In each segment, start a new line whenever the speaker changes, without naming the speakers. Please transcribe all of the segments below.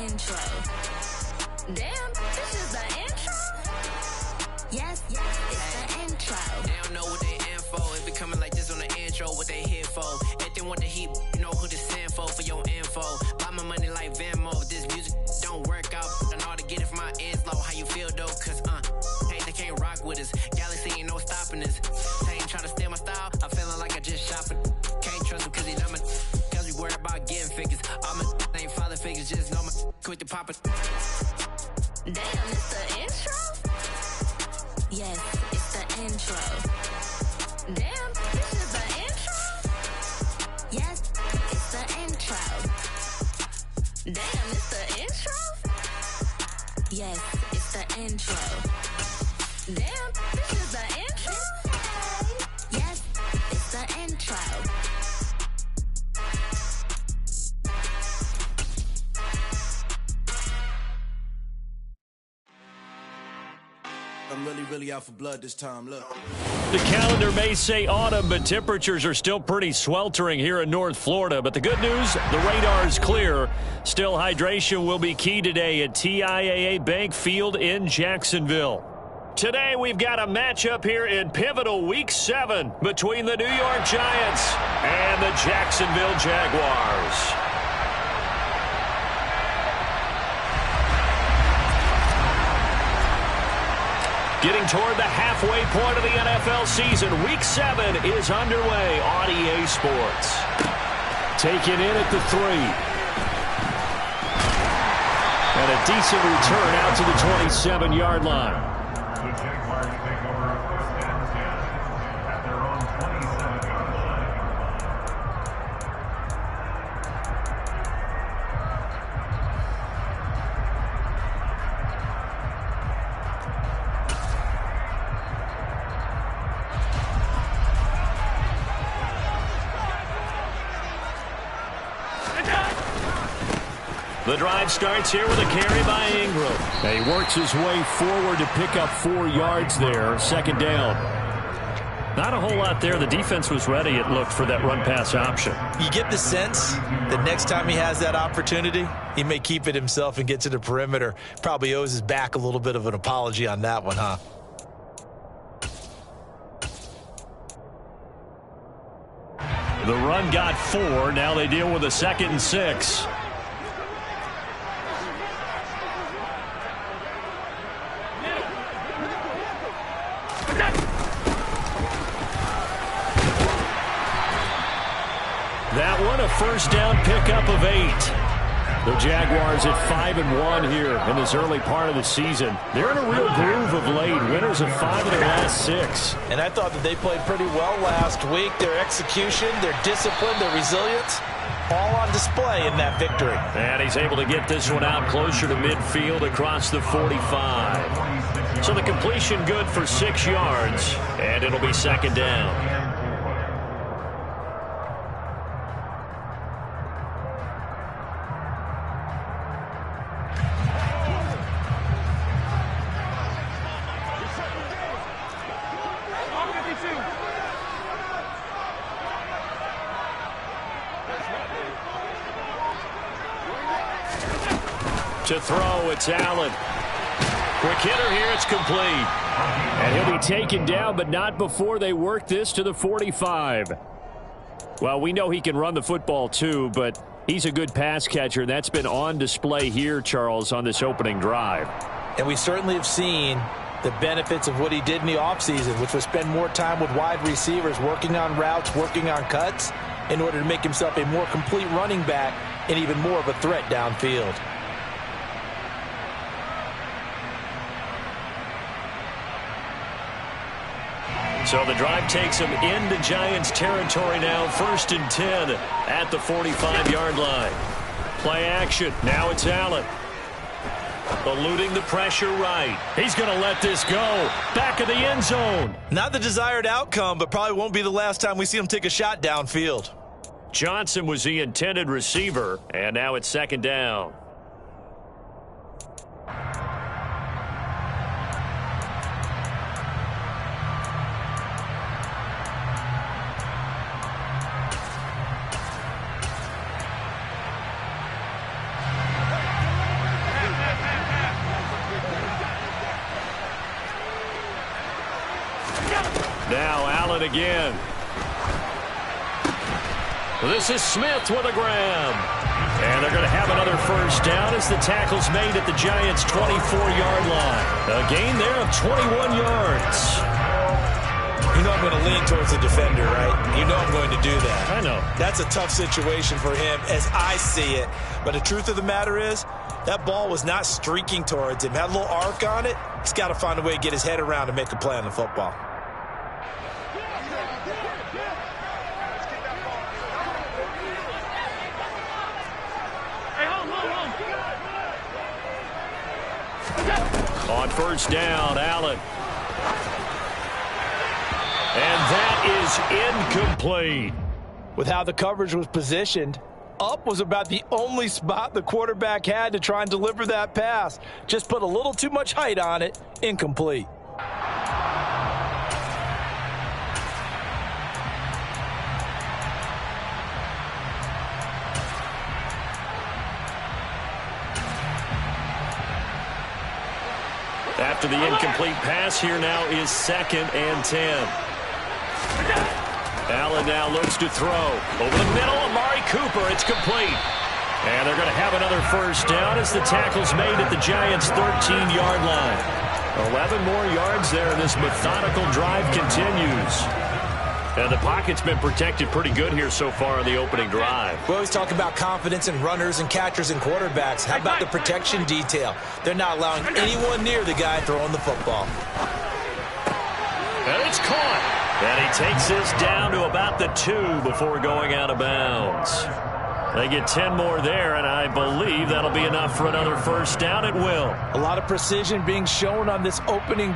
intro. Damn, this is the intro? Yes, it's the intro.
They don't know what they in for. It be coming like this on the intro, what they here for. If they want the heat, you know who to send for your info. Buy my money like Venmo. If this music don't work out, I know how to get it from my ends low. How you feel though? Cause hey, they can't rock with us. Galaxy ain't no stopping us. They ain't trying to steal my style. I'm feeling like I just shop it. Can't trust him cause he not my cause we worried about getting figures. All my ain't father figures, just know my quick to pop it.
Damn, it's the intro? Yes, it's the intro. Damn, this is the intro? Yes, it's the intro. Damn, it's the intro? Yes, it's the intro. Damn, this is the intro? Yes, it's the intro.
I'm really out for blood this time, look.
The calendar may say autumn, but temperatures are still pretty sweltering here in North Florida. But the good news, the radar is clear. Still, hydration will be key today at TIAA Bank Field in Jacksonville. Today, we've got a matchup here in pivotal Week 7 between the New York Giants and the Jacksonville Jaguars. Getting toward the halfway point of the NFL season, Week 7 is underway on EA Sports. Taken in at the 3. And a decent return out to the 27-yard line.
The Jaguars take over first and 10 at their own 27-yard line.
The drive starts here with a carry by Ingram. He works his way forward to pick up 4 yards there. Second down. Not a whole lot there. The defense was ready, it looked, for that run-pass option.
You get the sense that next time he has that opportunity, he may keep it himself and get to the perimeter. Probably owes his back a little bit of an apology on that one, huh?
The run got 4. Now they deal with a 2nd and 6. That one, a first down pickup of 8. The Jaguars at 5-1 here in this early part of the season. They're in a real groove of late. Winners of 5 of their last 6.
And I thought that they played pretty well last week. Their execution, their discipline, their resilience, all on display in that victory.
And he's able to get this one out closer to midfield across the 45. So the completion good for 6 yards, and it'll be 2nd down. To throw, it's Allen. Quick hitter here, it's complete. And he'll be taken down, but not before they work this to the 45. Well, we know he can run the football too, but he's a good pass catcher. That's been on display here, Charles, on this opening drive.
And we certainly have seen the benefits of what he did in the offseason, which was spend more time with wide receivers, working on routes, working on cuts, in order to make himself a more complete running back and even more of a threat downfield.
So the drive takes him into Giants territory now, 1st and 10 at the 45-yard line. Play action. Now it's Allen. Eluding the pressure right. He's going to let this go. Back of the end zone.
Not the desired outcome, but probably won't be the last time we see him take a shot downfield.
Johnson was the intended receiver, and now it's 2nd down. Now Allen again. This is Smith with a grab. And they're going to have another first down as the tackle's made at the Giants' 24-yard line. A gain there of 21 yards.
You know I'm going to lean towards the defender, right? You know I'm going to do that.
I know.
That's a tough situation for him as I see it. But the truth of the matter is, that ball was not streaking towards him. Had a little arc on it. He's got to find a way to get his head around and make a play on the football.
On first down, Allen. And that is incomplete.
With how the coverage was positioned, up was about the only spot the quarterback had to try and deliver that pass. Just put a little too much height on it. Incomplete.
After the incomplete pass, here now is 2nd and 10. Allen now looks to throw. Over the middle, Amari Cooper. It's complete. And they're going to have another first down as the tackle's made at the Giants' 13-yard line. 11 more yards there, and this methodical drive continues. And the pocket's been protected pretty good here so far on the opening drive.
We always talk about confidence in runners and catchers and quarterbacks. How about the protection detail? They're not allowing anyone near the guy throwing the football.
And it's caught. And he takes this down to about the 2 before going out of bounds. They get 10 more there, and I believe that'll be enough for another first down. It will.
A lot of precision being shown on this opening.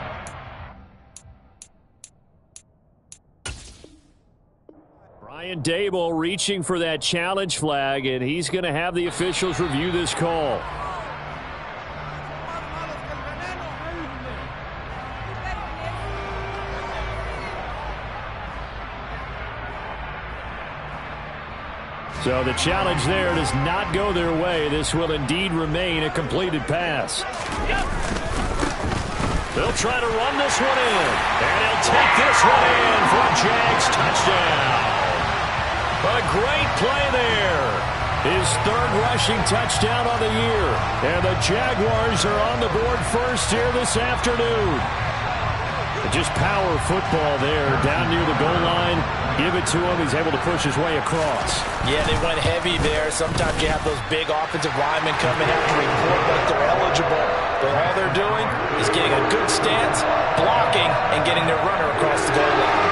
Brian Daboll reaching for that challenge flag, and he's going to have the officials review this call. So the challenge there does not go their way. This will indeed remain a completed pass. They'll try to run this one in. And he'll take this one in for a Jags touchdown. A great play there. His 3rd rushing touchdown on the year. And the Jaguars are on the board first here this afternoon. Just power football there down near the goal line. Give it to him. He's able to push his way across.
Yeah, they went heavy there. Sometimes you have those big offensive linemen coming out to report like they're eligible. But all they're doing is getting a good stance, blocking, and getting their runner across the goal line.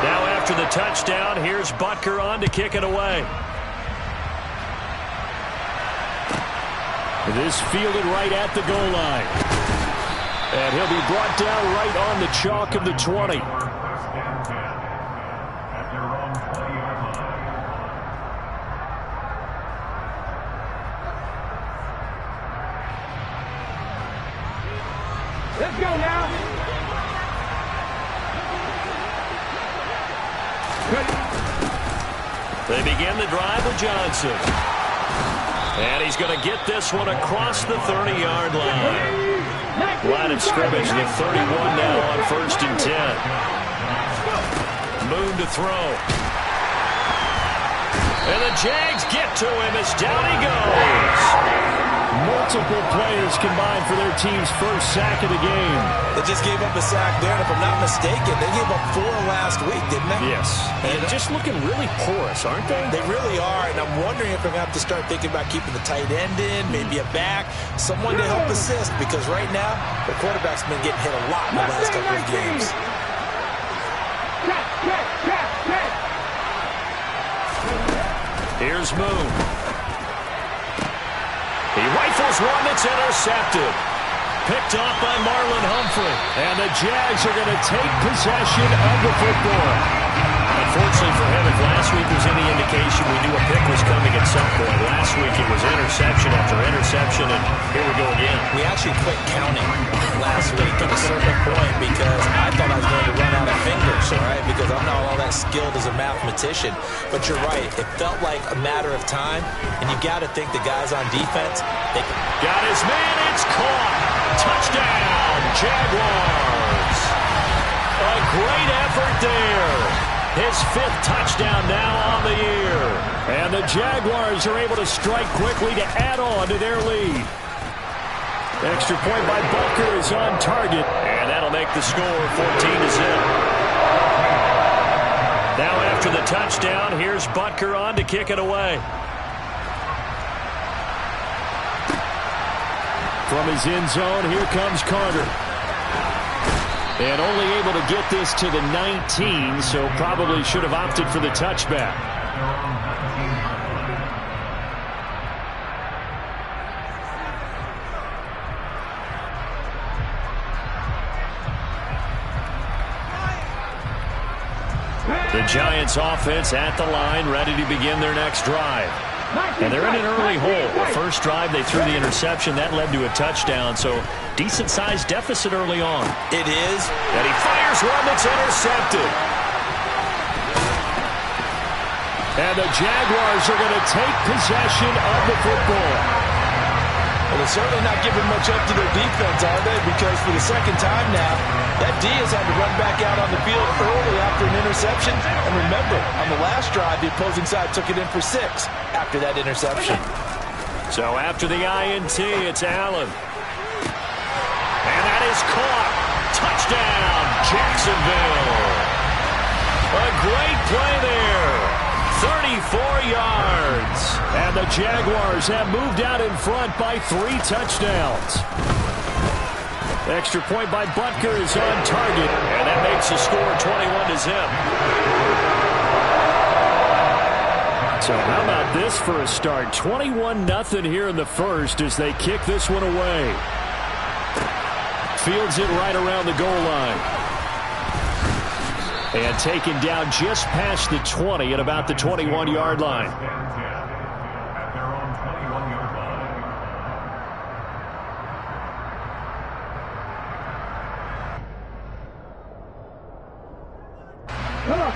Now after the touchdown, here's Butker on to kick it away. This fielded right at the goal line. And he'll be brought down right on the chalk of the 20.
Let's go now.
They begin the drive with Johnson. And he's going to get this one across the 30-yard line. Line of scrimmage, the 31 now on 1st and 10. Moon to throw. And the Jags get to him as down he goes. Multiple players combined for their team's first sack of the game.
They just gave up a sack there, and if I'm not mistaken, they gave up 4 last week, didn't they?
Yes. And just looking really porous, aren't they?
They really are, and I'm wondering if they're going to have to start thinking about keeping the tight end in, maybe a back, someone to help assist, because right now, the quarterback's been getting hit a lot in the last couple of games.
Here's Moon. He rifles one that's intercepted. Picked off by Marlon Humphrey. And the Jags are going to take possession of the football. Unfortunately for him, if last week was any indication, we knew a pick was coming at some point. Last week it was interception after interception, and here we go again.
We actually quit counting last week at a certain point because I thought I was going to run out of fingers. guessing, right? Because I'm not all that skilled as a mathematician. But you're right. It felt like a matter of time. And you got to think the guys on defense, they
got his man. It's caught. Touchdown, Jaguars. A great effort there. His 5th touchdown now on the year. And the Jaguars are able to strike quickly to add on to their lead. Extra point by Butker is on target, and that'll make the score 14-0. Now after the touchdown, here's Butker on to kick it away. From his end zone, here comes Carter. And only able to get this to the 19, so probably should have opted for the touchback. The Giants offense at the line, ready to begin their next drive. And they're in an early hole. The first drive, they threw the interception. That led to a touchdown, so decent-sized deficit early on.
It is.
And he fires one that's intercepted. And the Jaguars are going to take possession of the football.
Well, they're certainly not giving much up to their defense, are they? Because for the second time now, that D has had to run back out on the field early after an interception. And remember, on the last drive, the opposing side took it in for 6 after that interception.
So after the INT, it's Allen. And that is caught. Touchdown, Jacksonville. A great play there. 34 yards. And the Jaguars have moved out in front by 3 touchdowns. Extra point by Butker is on target. And that makes the score 21-0. So how about this for a start? 21-0 here in the first as they kick this one away. Fields it right around the goal line. And taken down just past the 20 at about the 21-yard line.
At their own 21-yard line.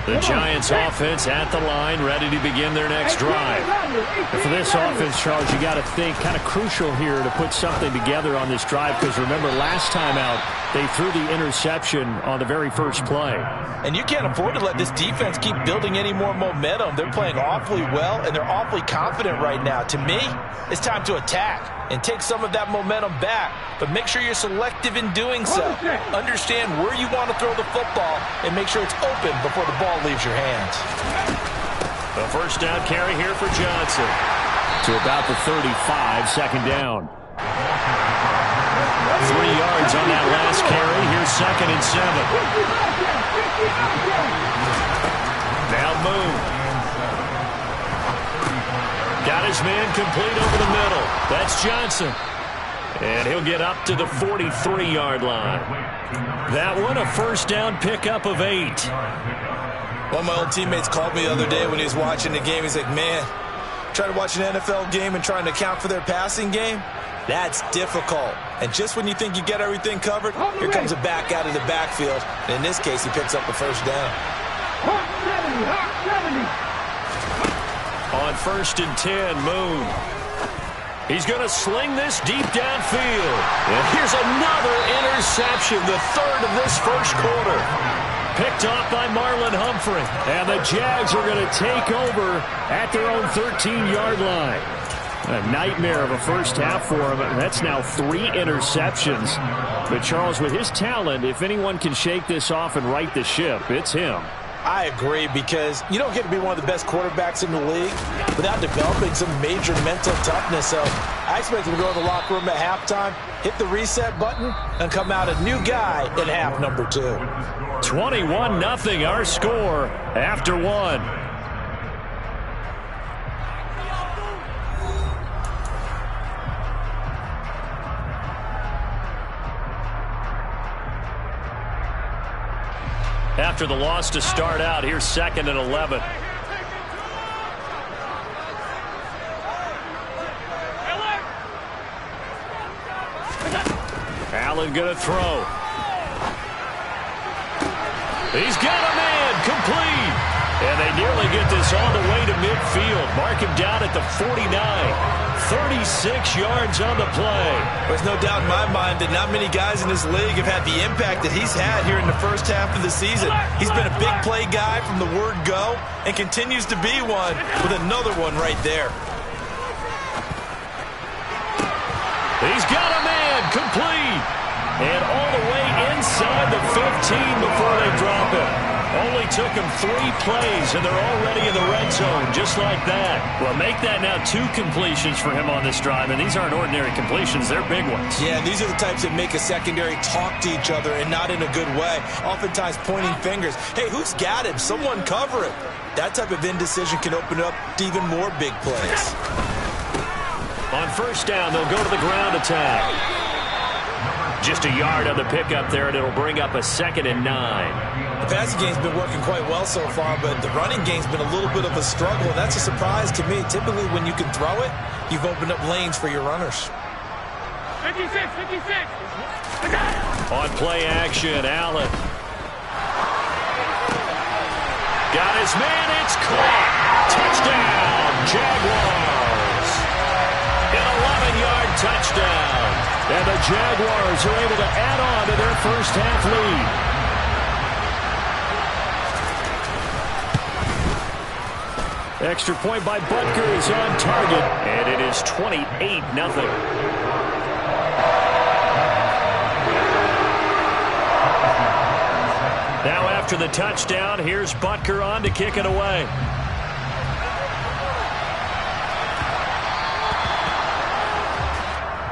The Giants offense at the line, ready to begin their next drive. And for this offense, Charles, you got to think kind of crucial here to put something together on this drive, because remember last time out they threw the interception on the very first play.
And you can't afford to let this defense keep building any more momentum. They're playing awfully well, and they're awfully confident right now. To me, it's time to attack and take some of that momentum back. But make sure you're selective in doing so. Understand where you want to throw the football and make sure it's open before the ball leaves your hands.
The first down carry here for Johnson. To about the 35, second down. 3 yards on that last carry. Here's 2nd and 7. Now move. Got his man complete over the middle. That's Johnson. And he'll get up to the 43-yard line. That one, a first down pickup of 8.
One of my old teammates called me the other day when he was watching the game. He's like, man, trying to watch an NFL game and trying to account for their passing game, that's difficult. And just when you think you get everything covered, here comes a back out of the backfield. And in this case, he picks up the first down.
On 1st and 10, Moon. He's going to sling this deep downfield. And here's another interception, the 3rd of this first quarter. Picked off by Marlon Humphrey. And the Jags are going to take over at their own 13-yard line. A nightmare of a first half for him. That's now 3 interceptions. But Charles, with his talent, if anyone can shake this off and right the ship, it's him.
I agree, because you don't get to be one of the best quarterbacks in the league without developing some major mental toughness. So I expect him to go to the locker room at halftime, hit the reset button, and come out a new guy in half number 2.
21-0 our score after 1. After the loss to start out, here's 2nd and 11. Allen going to throw. He's got a man, complete. And they nearly get this all the way to midfield. Mark him down at the 49. 36 yards on the play.
There's no doubt in my mind that not many guys in this league have had the impact that he's had here in the first half of the season. He's been a big play guy from the word go and continues to be one with another one right there.
He's got a man, complete. And all the way inside the 15 before they drop it. Only took him 3 plays, and they're already in the red zone, just like that. Well, make that now 2 completions for him on this drive, and these aren't ordinary completions. They're big ones.
Yeah, these are the types that make a secondary talk to each other, and not in a good way. Oftentimes pointing fingers. Hey, who's got him? Someone cover him. That type of indecision can open up to even more big plays.
On first down, they'll go to the ground attack. Just a yard on the pickup there, and it'll bring up a 2nd and 9.
The passing game's been working quite well so far, but the running game's been a little bit of a struggle, and that's a surprise to me. Typically, when you can throw it, you've opened up lanes for your runners.
56.
On play action, Allen. Got his man, it's caught. Touchdown, Jaguars. An 11-yard touchdown. And the Jaguars are able to add on to their first half lead. Extra point by Butker is on target, and it is 28-0. Now after the touchdown, here's Butker on to kick it away.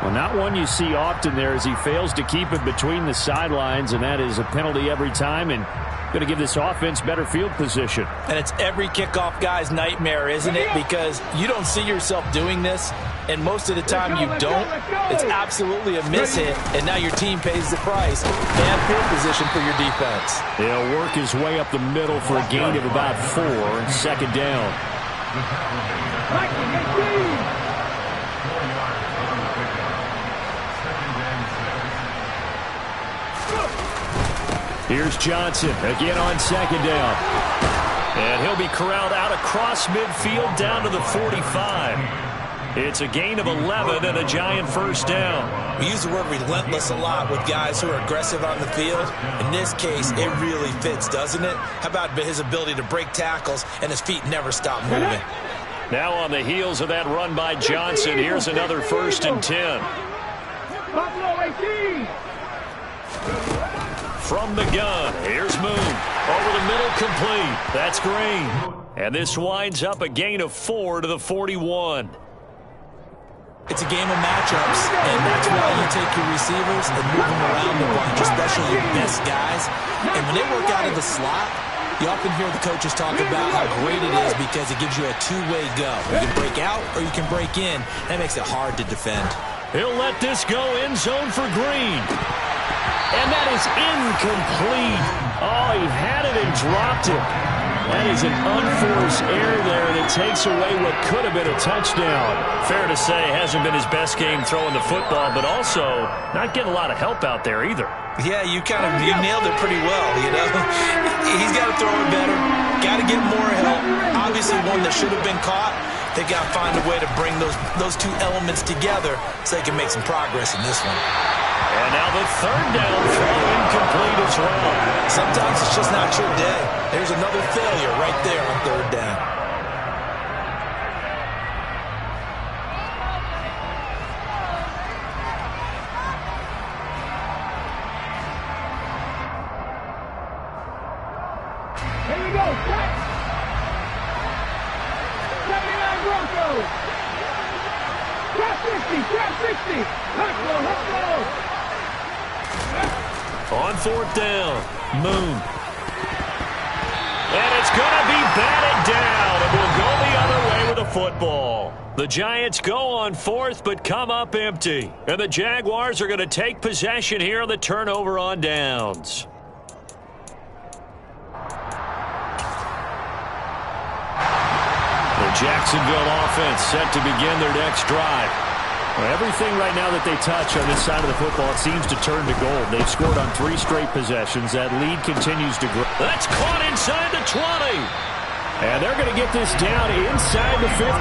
Well, not one you see often there as he fails to keep it between the sidelines, and that is a penalty every time, and going to give this offense better field position.
And it's every kickoff guy's nightmare, isn't it? Because you don't see yourself doing this, and most of the time you don't. It's absolutely a miss hit, and now your team pays the price. Bad field position for your defense.
He'll work his way up the middle for a gain of about 4, and 2nd down. Here's Johnson again on 2nd down. And he'll be corralled out across midfield down to the 45. It's a gain of 11 and a giant first down.
We use the word relentless a lot with guys who are aggressive on the field. In this case, it really fits, doesn't it? How about his ability to break tackles and his feet never stop moving?
Now on the heels of that run by Johnson, here's another 1st and 10. From the gun, here's Moon. Over the middle, complete. That's Green. And this winds up a gain of 4 to the 41.
It's a game of matchups, and that's why you take your receivers and move them around a bunch, especially your best guys. And when they work out of the slot, you often hear the coaches talk about how great it is because it gives you a 2-way go. You can break out or you can break in. That makes it hard to defend.
He'll let this go end zone for Green. And that is incomplete. Oh, he had it and dropped it. That is an unforced error there that takes away what could have been a touchdown. Fair to say, hasn't been his best game throwing the football, but also not getting a lot of help out there either.
Yeah, you nailed it pretty well, you know. He's got to throw it better. Got to get more help. Obviously one that should have been caught. They got to find a way to bring those 2 elements together so they can make some progress in this one.
And now the 3rd down throw incomplete as well.
Sometimes it's just not your day. There's another failure right there on 3rd down.
Here we go. 79 Broncos. Trap 60. Let's go.
On 4th down, Moon. And it's going to be batted down. It will go the other way with the football. The Giants go on 4th but come up empty. And the Jaguars are going to take possession here on the turnover on downs. The Jacksonville offense set to begin their next drive. Well, everything right now that they touch on this side of the football, it seems to turn to gold. They've scored on 3 straight possessions. That lead continues to grow. That's caught inside the 20. And they're going to get this down inside the 15.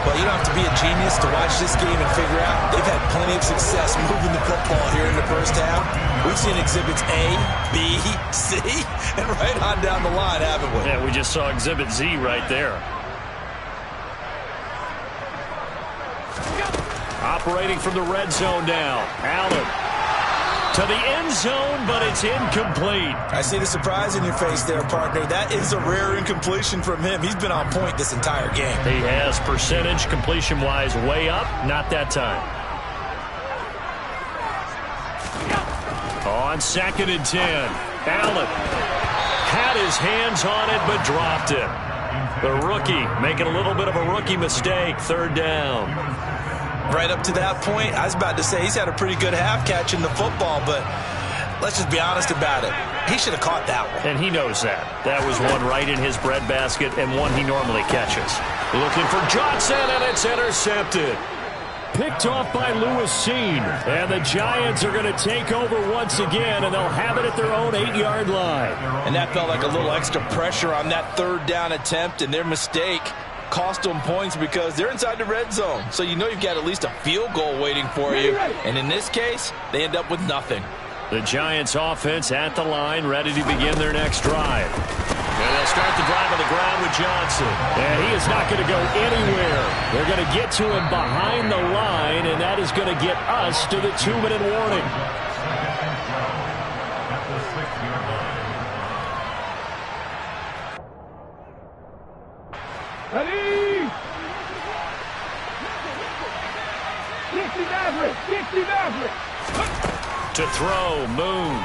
Well, you don't have to be a genius to watch this game and figure out they've had plenty of success moving the football here in the first half. We've seen exhibits A, B, C, and right on down the line, haven't we?
Yeah, we just saw exhibit Z right there. Operating from the red zone now. Allen to the end zone, but it's incomplete.
I see the surprise in your face there, partner. That is a rare incompletion from him. He's been on point this entire game.
He has percentage completion-wise way up. Not that time. On 2nd and 10. Allen had his hands on it, but dropped it. The rookie making a little bit of a rookie mistake. 3rd down.
Right up to that point, I was about to say he's had a pretty good half catching the football, but let's just be honest about it. He should have caught that one.
And he knows that. That was one right in his breadbasket and one he normally catches. Looking for Johnson, and it's intercepted. Picked off by Lewis Seen. And the Giants are going to take over once again, and they'll have it at their own 8-yard line.
And that felt like a little extra pressure on that 3rd down attempt, and their mistake cost them points because they're inside the red zone. So you know you've got at least a field goal waiting for you. And in this case, they end up with nothing.
The Giants offense at the line, ready to begin their next drive. And they'll start the drive on the ground with Johnson. And he is not going to go anywhere. They're going to get to him behind the line, and that is going to get us to the 2-minute warning.
Ready? 60
To throw, Moon.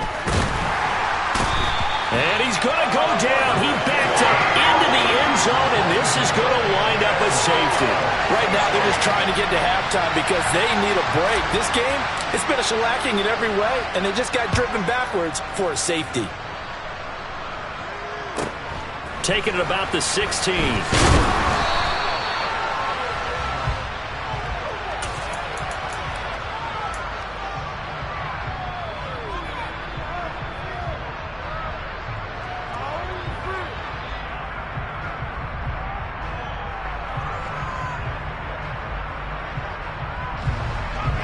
And he's going to go down. He backed up into the end zone, and this is going to wind up a safety.
Right now, they're just trying to get to halftime because they need a break. This game, it's been a shellacking in every way, and they just got driven backwards for a safety.
Taking it about the 16.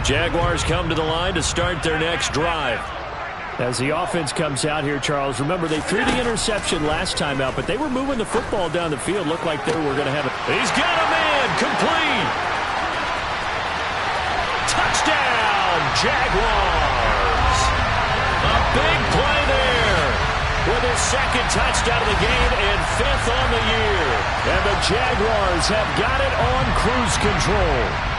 Jaguars come to the line to start their next drive. As the offense comes out here, Charles, remember they threw the interception last time out, but they were moving the football down the field. Looked like they were going to have it. He's got a man, complete. Touchdown, Jaguars. A big play there with his 2nd touchdown of the game and 5th on the year. And the Jaguars have got it on cruise control.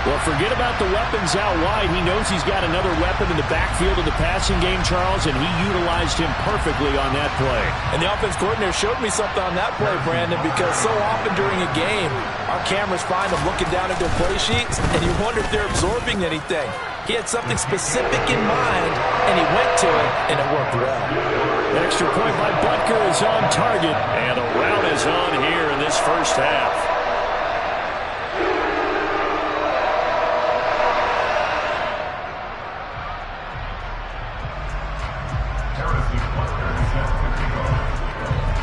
Well, forget about the weapons out wide. He knows he's got another weapon in the backfield of the passing game, Charles, and he utilized him perfectly on that play.
And the offense coordinator showed me something on that play, Brandon, because so often during a game, our cameras find them looking down at their play sheets, and you wonder if they're absorbing anything. He had something specific in mind, and he went to it, and it worked well.
Extra point by Butker is on target, and a rout is on here in this first half.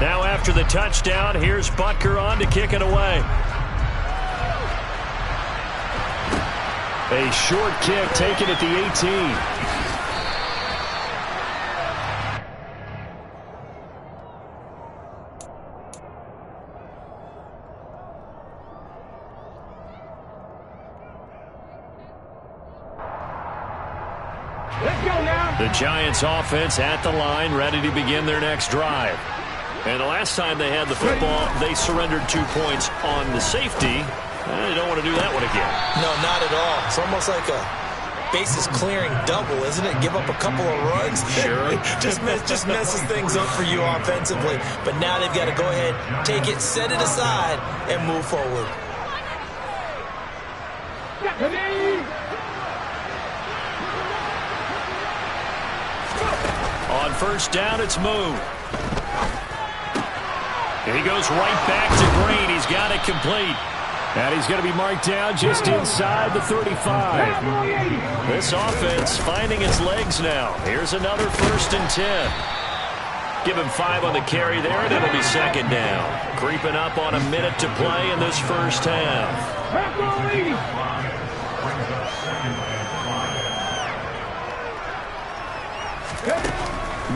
Now after the touchdown, here's Butker on to kick it away. A short kick taken at the 18.
Let's go now.
The Giants offense at the line, ready to begin their next drive. And the last time they had the football, they surrendered 2 points on the safety. They don't want to do that one again.
No, not at all. It's almost like a bases clearing double, isn't it? Give up a couple of runs.
Sure.
just messes things up for you offensively. But now they've got to go ahead, take it, set it aside, and move forward.
On 1st down, it's Moon. He goes right back to Green. He's got it complete. And he's going to be marked down just inside the 35. This offense finding its legs now. Here's another 1st and 10. Give him 5 on the carry there, and it'll be 2nd down. Creeping up on a minute to play in this first half.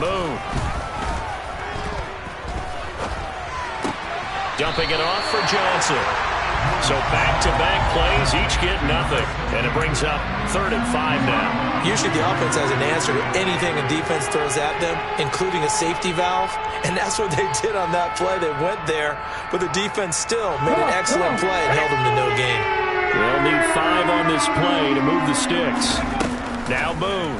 Moon. Dumping it off for Johnson. So back-to-back plays, each get nothing. And it brings up 3rd and 5 now.
Usually the offense has an answer to anything a defense throws at them, including a safety valve. And that's what they did on that play. They went there, but the defense still made an excellent play and held them to no gain.
They'll need 5 on this play to move the sticks. Now Boone.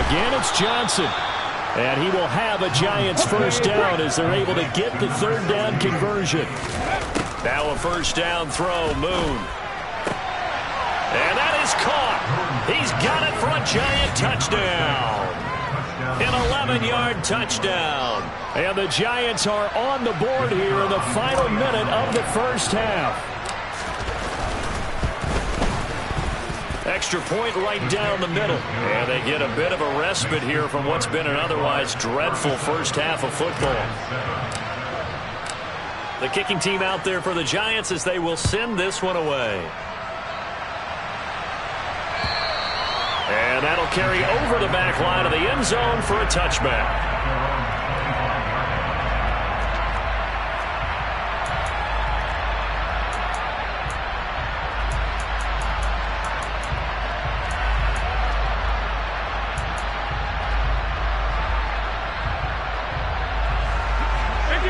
Again, it's Johnson. And he will have a Giants 1st down as they're able to get the 3rd down conversion. Now a 1st down throw, Moon. And that is caught. He's got it for a Giant touchdown. An 11-yard touchdown. And the Giants are on the board here in the final minute of the first half. Extra point right down the middle. And they get a bit of a respite here from what's been an otherwise dreadful first half of football. The kicking team out there for the Giants as they will send this one away. And that'll carry over the back line of the end zone for a touchback.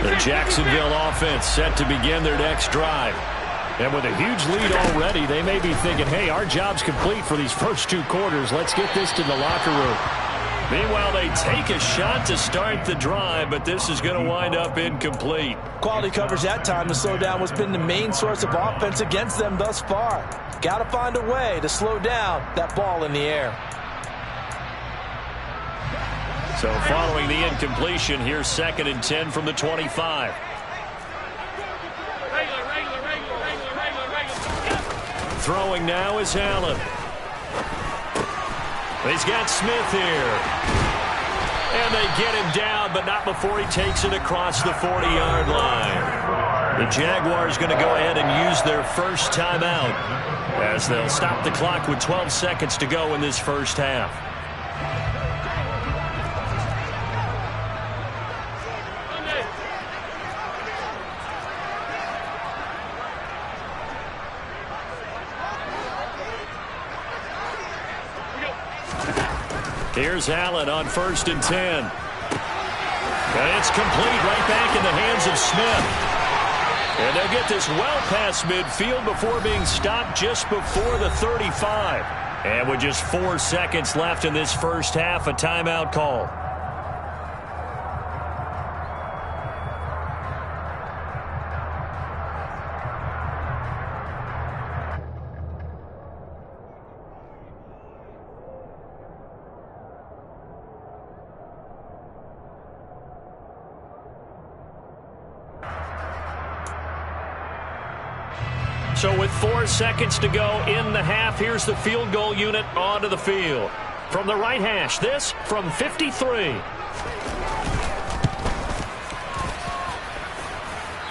The Jacksonville offense set to begin their next drive. And with a huge lead already, they may be thinking, hey, our job's complete for these first 2 quarters. Let's get this to the locker room. Meanwhile, they take a shot to start the drive, but this is going to wind up incomplete.
Quality coverage that time to slow down what's been the main source of offense against them thus far. Got to find a way to slow down that ball in the air.
So following the incompletion, here's 2nd and 10 from the 25. Throwing now is Allen. He's got Smith here. And they get him down, but not before he takes it across the 40-yard line. The Jaguars going to go ahead and use their first timeout as they'll stop the clock with 12 seconds to go in this first half. Here's Allen on 1st and 10. And it's complete right back in the hands of Smith. And they'll get this well past midfield before being stopped just before the 35. And with just 4 seconds left in this first half, a timeout call. So with 4 seconds to go in the half, here's the field goal unit onto the field. From the right hash, this from 53.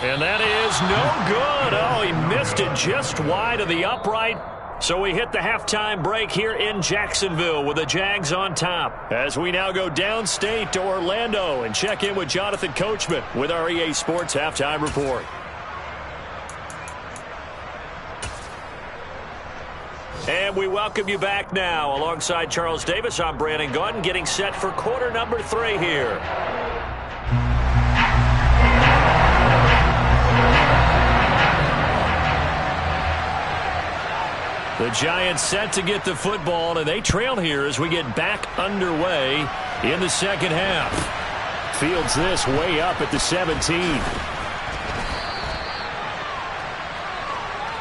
And that is no good. Oh, he missed it just wide of the upright. So we hit the halftime break here in Jacksonville with the Jags on top. As we now go downstate to Orlando and check in with Jonathan Coachman with our EA Sports Halftime Report. And we welcome you back now. Alongside Charles Davis, I'm Brandon Gaudin, getting set for quarter number 3 here. The Giants set to get the football, and they trail here as we get back underway in the second half. Fields this way up at the 17.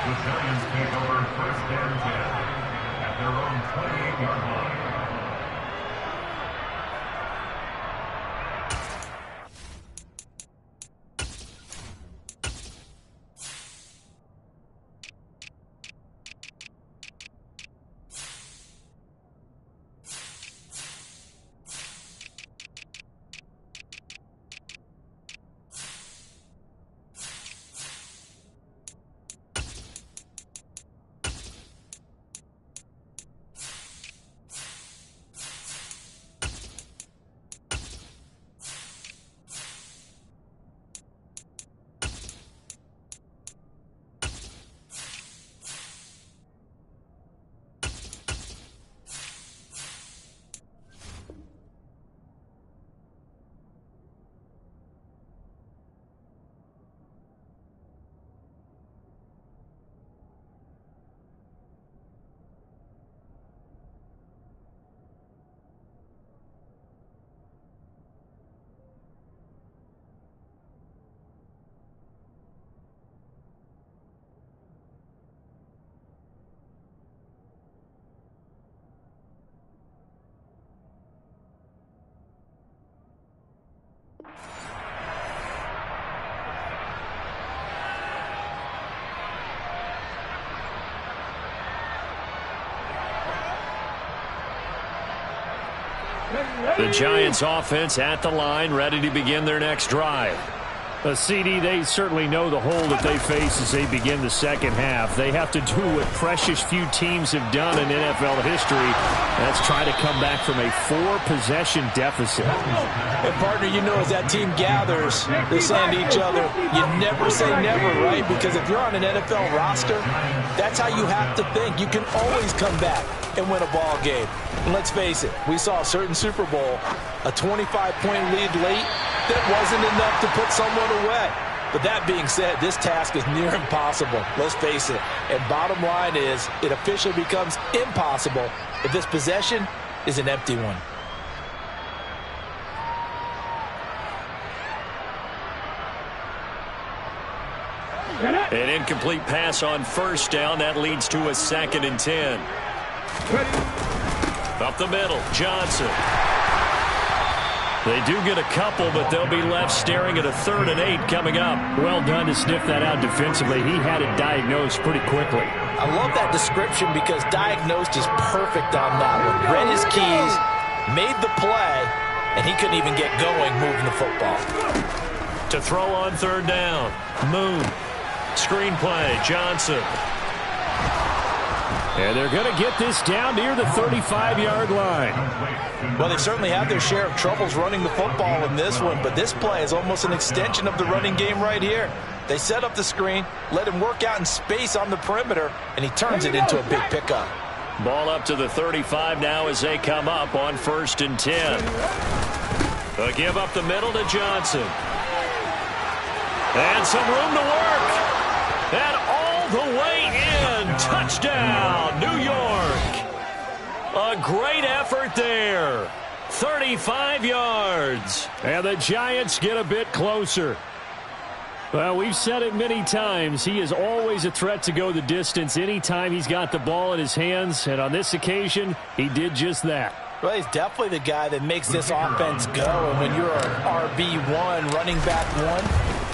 The Giants take over 1st and 10 at their own 28-yard line.
The Giants offense at the line, ready to begin their next drive. CD, they certainly know the hole that they face as they begin the second half. They have to do what precious few teams have done in NFL history. That's try to come back from a 4-possession deficit.
And partner, you know, as that team gathers, they're saying to each other, you never say never, right? Because if you're on an NFL roster, that's how you have to think. You can always come back and win a ball game. And let's face it, we saw a certain Super Bowl, a 25-point lead late, that wasn't enough to put someone away. But that being said, this task is near impossible. Let's face it. And bottom line is, it officially becomes impossible if this possession is an empty one.
An incomplete pass on first down. That leads to a 2nd and 10. Up the middle, Johnson. They do get a couple, but they'll be left staring at a 3rd and 8 coming up. Well done to sniff that out defensively. He had it diagnosed pretty quickly.
I love that description because diagnosed is perfect on that one. Read his keys, made the play, and he couldn't even get going moving the football.
To throw on 3rd down, Moon. Screenplay, Johnson. And they're going to get this down near the 35-yard line.
Well, they certainly have their share of troubles running the football in this one, but this play is almost an extension of the running game right here. They set up the screen, let him work out in space on the perimeter, and he turns it into a big pickup.
Ball up to the 35 now as they come up on 1st and 10. A give up the middle to Johnson. And some room to work. And all the way in. Touchdown, New York. A great effort there. 35 yards. And the Giants get a bit closer. Well, we've said it many times. He is always a threat to go the distance anytime he's got the ball in his hands. And on this occasion, he did just that.
Well, he's definitely the guy that makes this offense go. And when you're an RB1, running back one,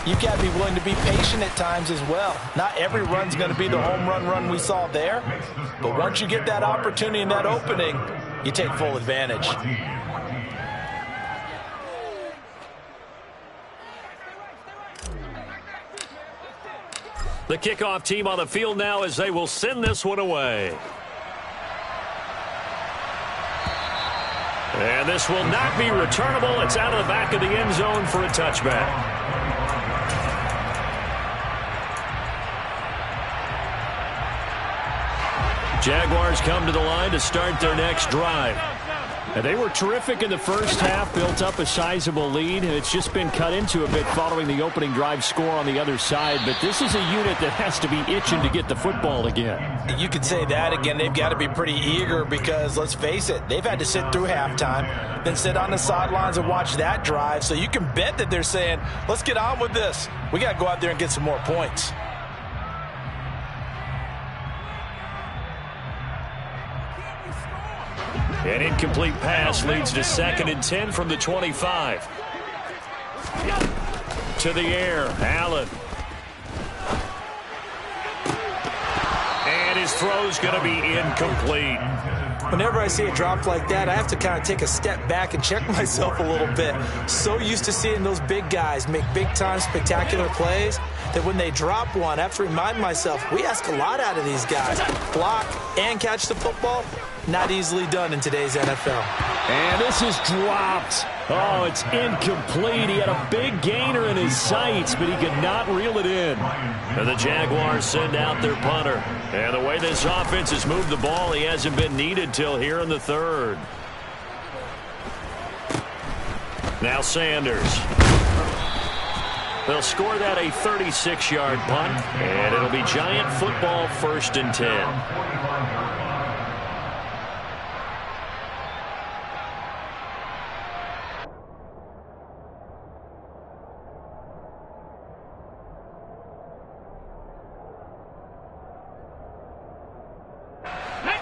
you've got to be willing to be patient at times as well. Not every run's going to be the home run we saw there. But once you get that opportunity and that opening, you take full advantage.
The kickoff team on the field now as they will send this one away. And this will not be returnable. It's out of the back of the end zone for a touchback. Jaguars come to the line to start their next drive. And they were terrific in the first half, built up a sizable lead, and it's just been cut into a bit following the opening drive score on the other side. But this is a unit that has to be itching to get the football again.
You could say that again. They've got to be pretty eager because, let's face it, they've had to sit through halftime, then sit on the sidelines and watch that drive. So you can bet that they're saying, let's get on with this. We got to go out there and get some more points.
An incomplete pass leads to 2nd and 10 from the 25. To the air, Allen. And his throw's going to be incomplete.
Whenever I see a drop like that, I have to kind of take a step back and check myself a little bit. So used to seeing those big guys make big-time spectacular plays that when they drop one, I have to remind myself, we ask a lot out of these guys. Block and catch the football, not easily done in today's NFL.
And this is dropped. Oh, it's incomplete. He had a big gainer in his sights, but he could not reel it in. And the Jaguars send out their punter. And the way this offense has moved the ball, he hasn't been needed till here in the 3rd. Now Sanders. They'll score that a 36-yard punt, and it'll be Giant football 1st and 10.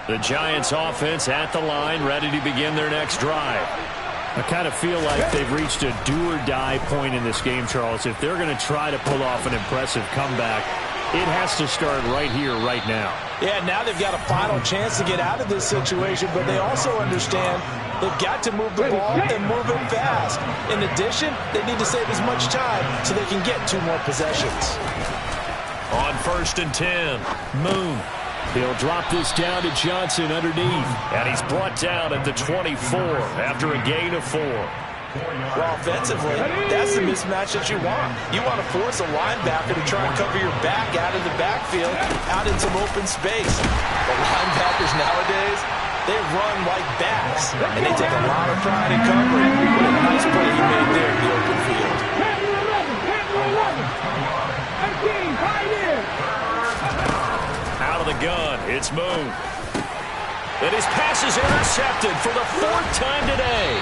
The Giants offense at the line, ready to begin their next drive. I kind of feel like they've reached a do-or-die point in this game, Charles. If they're going to try to pull off an impressive comeback, it has to start right here, right now.
Yeah, now they've got a final chance to get out of this situation, but they also understand they've got to move the ball and move it fast. In addition, they need to save as much time so they can get 2 more possessions.
On 1st and 10, Moon. He'll drop this down to Johnson underneath, and he's brought down at the 24 after a gain of 4.
Well, offensively, that's the mismatch that you want. You want to force a linebacker to try and cover your back out of the backfield, out in some open space. The linebackers nowadays, they run like backs, and they take a lot of pride in covering. What a nice play he made there in the open field.
Out of the gun, it's Moon. And his pass is intercepted for the 4th time today.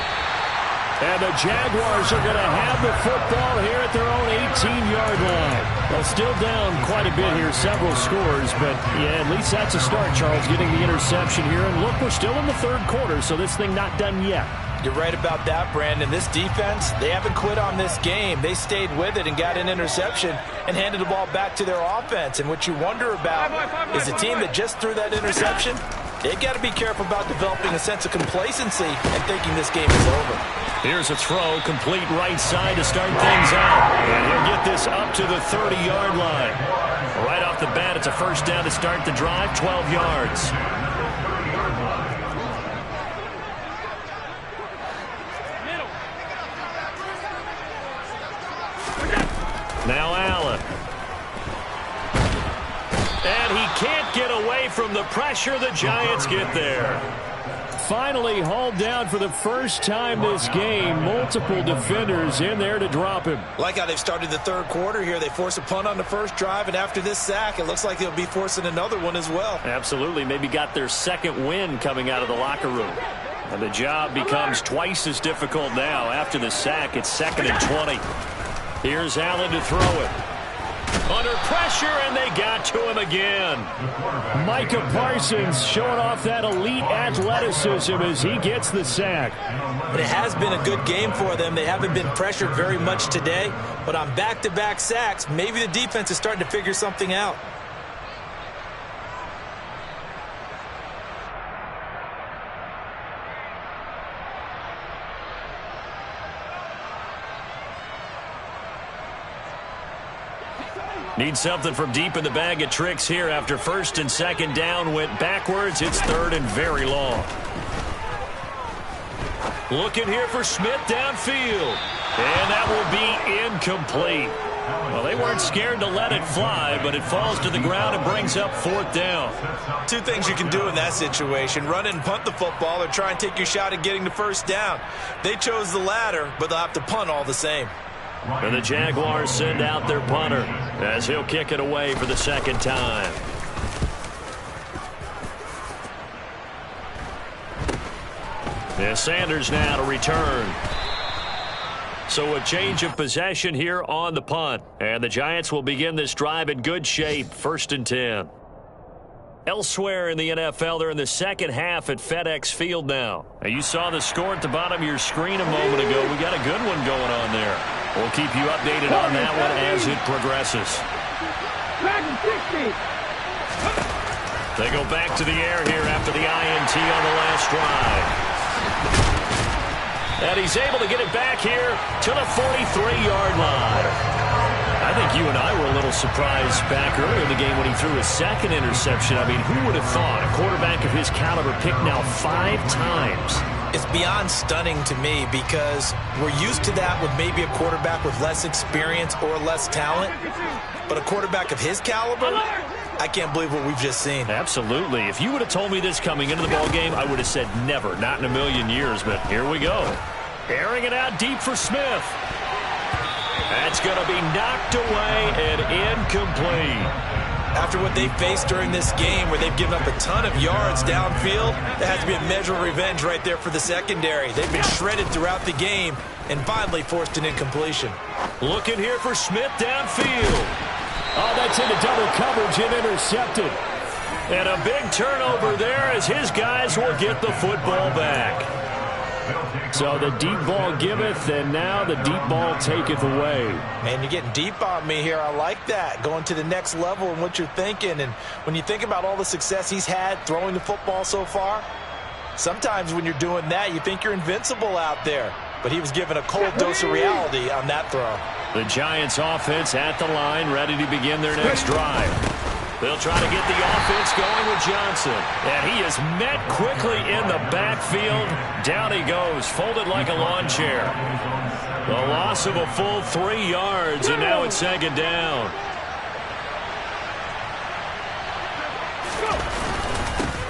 And the Jaguars are going to have the football here at their own 18-yard line. Well, still down quite a bit here, several scores, but yeah, at least that's a start, Charles, getting the interception here. And look, we're still in the 3rd quarter, so this thing not done yet.
You're right about that, Brandon. This defense, they haven't quit on this game. They stayed with it and got an interception and handed the ball back to their offense. And what you wonder about is the team that just threw that interception, they've got to be careful about developing a sense of complacency and thinking this game is over.
Here's a throw, complete right side to start things out. And he'll get this up to the 30-yard line. Right off the bat, it's a 1st down to start the drive, 12 yards. Now Allen. And he can't get away from the pressure. The Giants get there. Finally hauled down for the first time this game. Multiple defenders in there to drop him.
Like how they've started the 3rd quarter here. They force a punt on the 1st drive, and after this sack, it looks like they'll be forcing another one as well.
Absolutely. Maybe got their 2nd win coming out of the locker room. And the job becomes twice as difficult now. After the sack, it's 2nd and 20. Here's Allen to throw it. Under pressure, and they got to him again. Micah Parsons showing off that elite athleticism as he gets the sack.
And it has been a good game for them. They haven't been pressured very much today, but on back-to-back sacks, maybe the defense is starting to figure something out.
Need something from deep in the bag of tricks here after 1st and 2nd down went backwards. It's 3rd and very long. Looking here for Smith downfield. And that will be incomplete. Well, they weren't scared to let it fly, but it falls to the ground and brings up 4th down.
2 things you can do in that situation. Run and punt the football or try and take your shot at getting the 1st down. They chose the latter, but they'll have to punt all the same.
And the Jaguars send out their punter as he'll kick it away for the 2nd time. And Sanders now to return. So a change of possession here on the punt. And the Giants will begin this drive in good shape, 1st and 10. Elsewhere in the NFL, they're in the 2nd half at FedEx Field now. And you saw the score at the bottom of your screen a moment ago. We got a good one going on there. We'll keep you updated on that one as it progresses. They go back to the air here after the INT on the last drive. And he's able to get it back here to the 43-yard line. I think you and I were a little surprised back earlier in the game when he threw his 2nd interception. I mean, who would have thought a quarterback of his caliber picked now 5 times?
It's beyond stunning to me because we're used to that with maybe a quarterback with less experience or less talent. But a quarterback of his caliber, I can't believe what we've just seen.
Absolutely. If you would have told me this coming into the ballgame, I would have said never, not in a million years. But here we go. Airing it out deep for Smith. That's going to be knocked away and incomplete.
After what they faced during this game where they've given up a ton of yards downfield, that has to be a measure of revenge right there for the secondary. They've been shredded throughout the game and finally forced an incompletion.
Looking here for Smith downfield. Oh, that's into double coverage and intercepted. And a big turnover there as his guys will get the football back. So the deep ball giveth, and now the deep ball taketh away.
Man, you're getting deep on me here. I like that. Going to the next level and what you're thinking. And when you think about all the success he's had throwing the football so far, sometimes when you're doing that, you think you're invincible out there. But he was given a cold dose of reality on that throw.
The Giants offense at the line, ready to begin their next drive. They'll try to get the offense going with Johnson. And he is met quickly in the backfield. Down he goes, folded like a lawn chair. The loss of a full 3 yards, and now it's second down.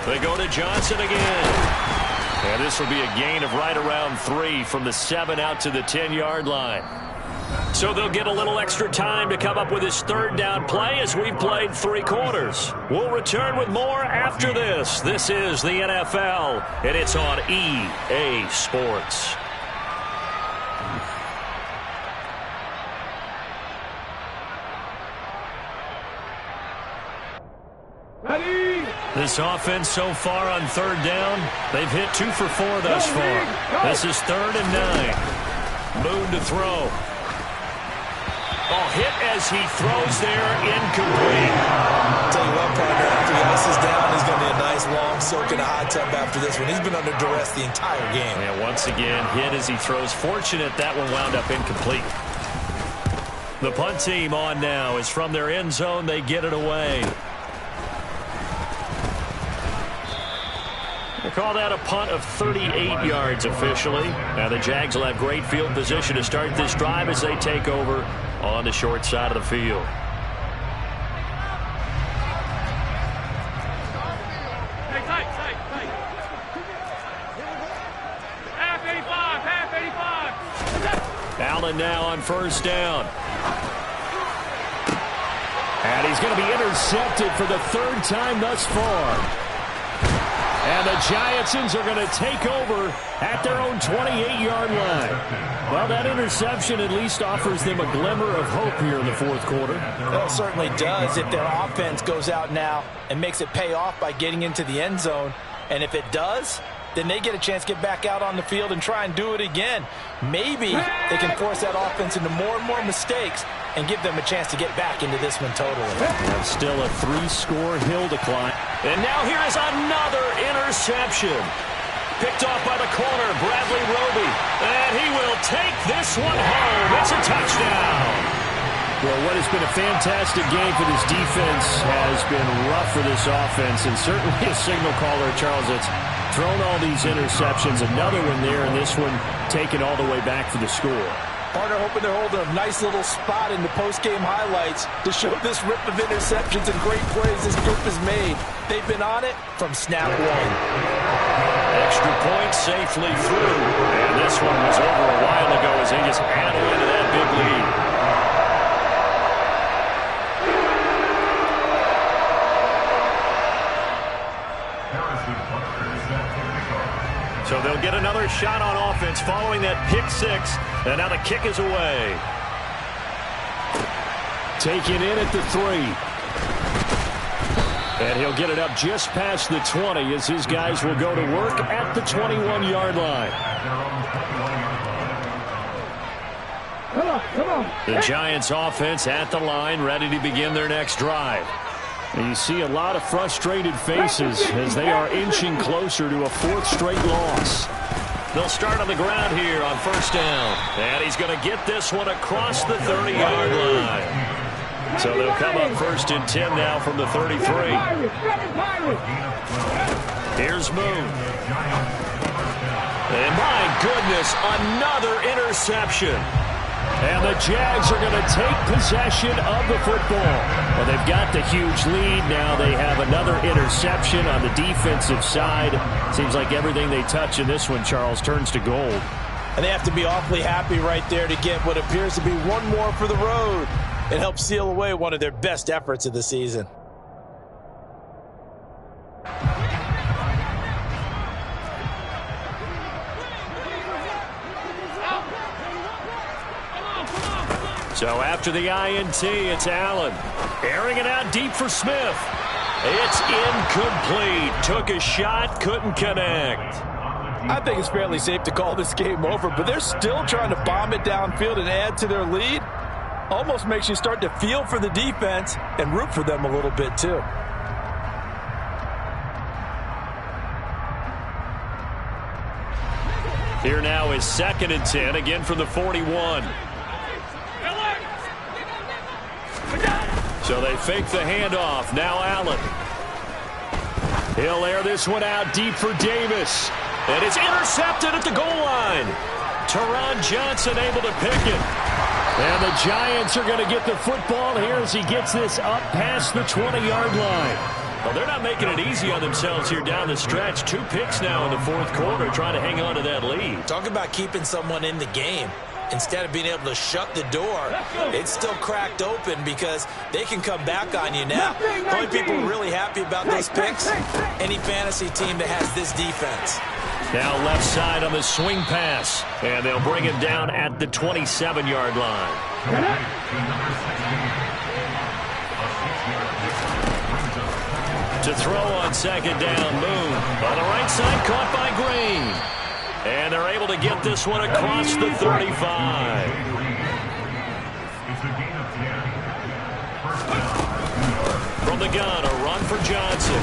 They go to Johnson again. And this will be a gain of right around 3 from the 7 out to the 10-yard line. So they'll get a little extra time to come up with his third down play as we've played 3 quarters. We'll return with more after this. This is the NFL, and it's on EA Sports. This offense so far on third down, they've hit 2 for 4 thus far. This is 3rd and 9. Moon to throw. Oh, hit as he throws there, incomplete.
I'll tell you what, partner, after the ice is down, he's going to be a nice long soak in a hot tub after this one. He's been under duress the entire game.
And once again, hit as he throws. Fortunate that one wound up incomplete. The punt team on now is from their end zone. They get it away. We'll call that a punt of 38 yards officially. Now the Jags will have great field position to start this drive as they take over on the short side of the field. Allen now on first down. And he's going to be intercepted for the 3rd time thus far. And the Giantsons are going to take over at their own 28-yard line. Well, that interception at least offers them a glimmer of hope here in the 4th quarter.
Well, it certainly does if their offense goes out now and makes it pay off by getting into the end zone. And if it does, then they get a chance to get back out on the field and try and do it again. Maybe they can force that offense into more and more mistakes and give them a chance to get back into this one totally.
And still a 3-score hill to climb. And now here is another interception. Picked off by the corner, Bradley Roby. And he will take this one home. It's a touchdown. Well, what has been a fantastic game for this defense has been rough for this offense. And certainly a signal caller, Charles, that's thrown all these interceptions. Another one there, and this one taken all the way back for the score.
Partner hoping they're holding a nice little spot in the post-game highlights to show this rip of interceptions and great plays this group has made. They've been on it from snap 1.
Extra point safely through. And this one was over a while ago as they just added into that big lead. So they'll get another shot on offense following that pick 6. And now the kick is away. Taken in at the 3. And he'll get it up just past the 20 as his guys will go to work at the 21-yard line.
Come on.
The Giants offense at the line, ready to begin their next drive. And you see a lot of frustrated faces as they are inching closer to a 4th straight loss. They'll start on the ground here on first down. And he's going to get this one across the 30-yard line. So they'll come up 1st and 10 now from the 33. Here's Moon. And my goodness, another interception. And the Jags are going to take possession of the football. Well, they've got the huge lead. Now they have another interception on the defensive side. Seems like everything they touch in this one, Charles, turns to gold.
And they have to be awfully happy right there to get what appears to be one more for the road. It helps seal away one of their best efforts of the season.
So after the INT, it's Allen. Airing it out deep for Smith. It's incomplete. Took a shot, couldn't connect.
I think it's fairly safe to call this game over, but they're still trying to bomb it downfield and add to their lead. Almost makes you start to feel for the defense and root for them a little bit too.
Here now is 2nd and 10, again from the 41. So they fake the handoff. Now Allen. He'll air this one out deep for Davis. And it's intercepted at the goal line. Teron Johnson able to pick it. And the Giants are going to get the football here as he gets this up past the 20-yard line. Well, they're not making it easy on themselves here down the stretch. 2 picks now in the 4th quarter trying to hang on to that lead.
Talk about keeping someone in the game. Instead of being able to shut the door, it's still cracked open because they can come back on you now. The only people really happy about those picks, any fantasy team that has this defense.
Now left side on the swing pass. And they'll bring him down at the 27-yard line. To throw on 2nd down, Moon. On the right side, caught by Green. And they're able to get this one across the 35. From the gun, a run for Johnson.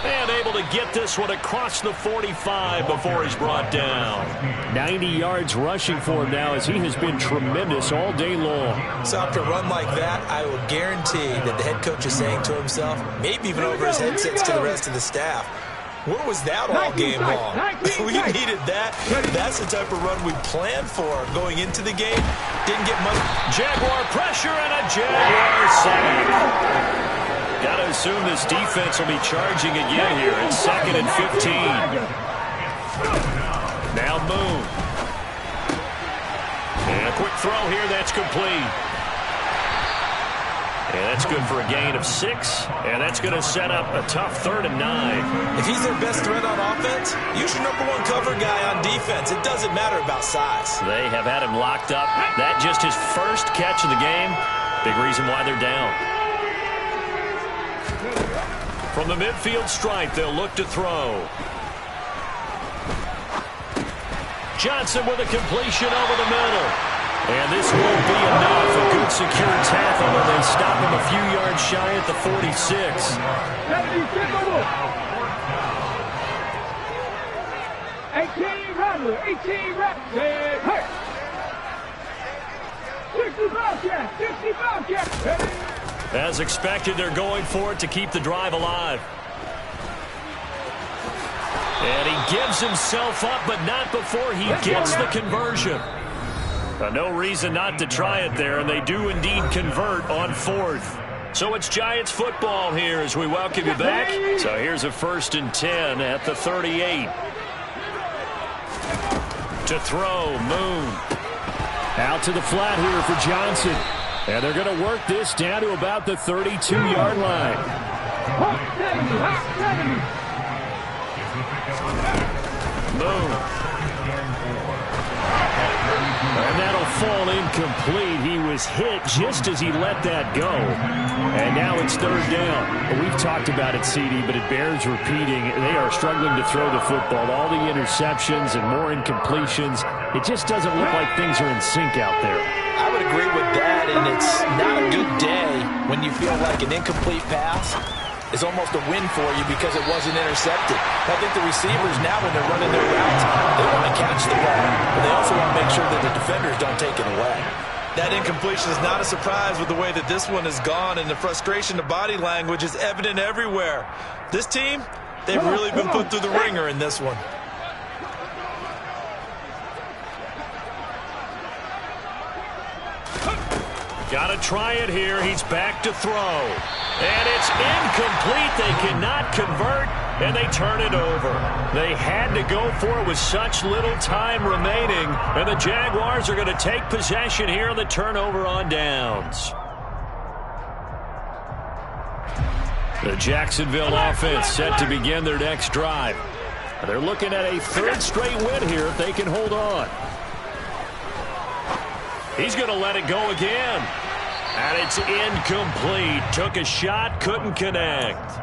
And able to get this one across the 45 before he's brought down. 90 yards rushing for him now as he has been tremendous all day long.
So after a run like that, I will guarantee that the head coach is saying to himself, maybe even over his headsets to the rest of the staff, where was that all game long? We needed that. That's the type of run we planned for going into the game. Didn't get much.
Jaguar pressure and a Jaguar sack. Got to assume this defense will be charging again here. It's 2nd and 15. Now Moon. And a quick throw here. That's complete. And that's good for a gain of 6. And that's going to set up a tough 3rd and 9.
If he's their best threat on offense, use your #1 cover guy on defense. It doesn't matter about size.
They have had him locked up. That just his first catch of the game. Big reason why they're down. From the midfield stripe, they'll look to throw. Johnson with a completion over the middle. And this won't be enough. A good secure tackle, and they stop him a few yards shy at the 46.
18 Rattler, 18 Rattler. 65 catch.
As expected, they're going for it to keep the drive alive. And he gives himself up, but not before he gets the conversion. No reason not to try it there, and they do indeed convert on 4th. So it's Giants football here as we welcome you back. So here's a 1st and 10 at the 38. To throw, Moon. Out to the flat here for Johnson. And they're going to work this down to about the 32-yard line. Moon. And that'll fall incomplete. He was hit just as he let that go. And now it's 3rd down. We've talked about it, CD, but it bears repeating. They are struggling to throw the football. All the interceptions and more incompletions. It just doesn't look like things are in sync out there.
I would agree with that, and it's not a good day when you feel like an incomplete pass is almost a win for you because it wasn't intercepted. I think the receivers now, when they're running their routes, they want to catch the ball, but they also want to make sure that the defenders don't take it away. That incompletion is not a surprise with the way that this one has gone, and the frustration, the body language is evident everywhere. This team, they've really been put through the ringer in this one.
Got to try it here. He's back to throw. And it's incomplete. They cannot convert, and they turn it over. They had to go for it with such little time remaining, and the Jaguars are going to take possession here on the turnover on downs. The Jacksonville offense set to begin their next drive. They're looking at a 3rd straight win here if they can hold on. He's going to let it go again. And it's incomplete. Took a shot, couldn't connect.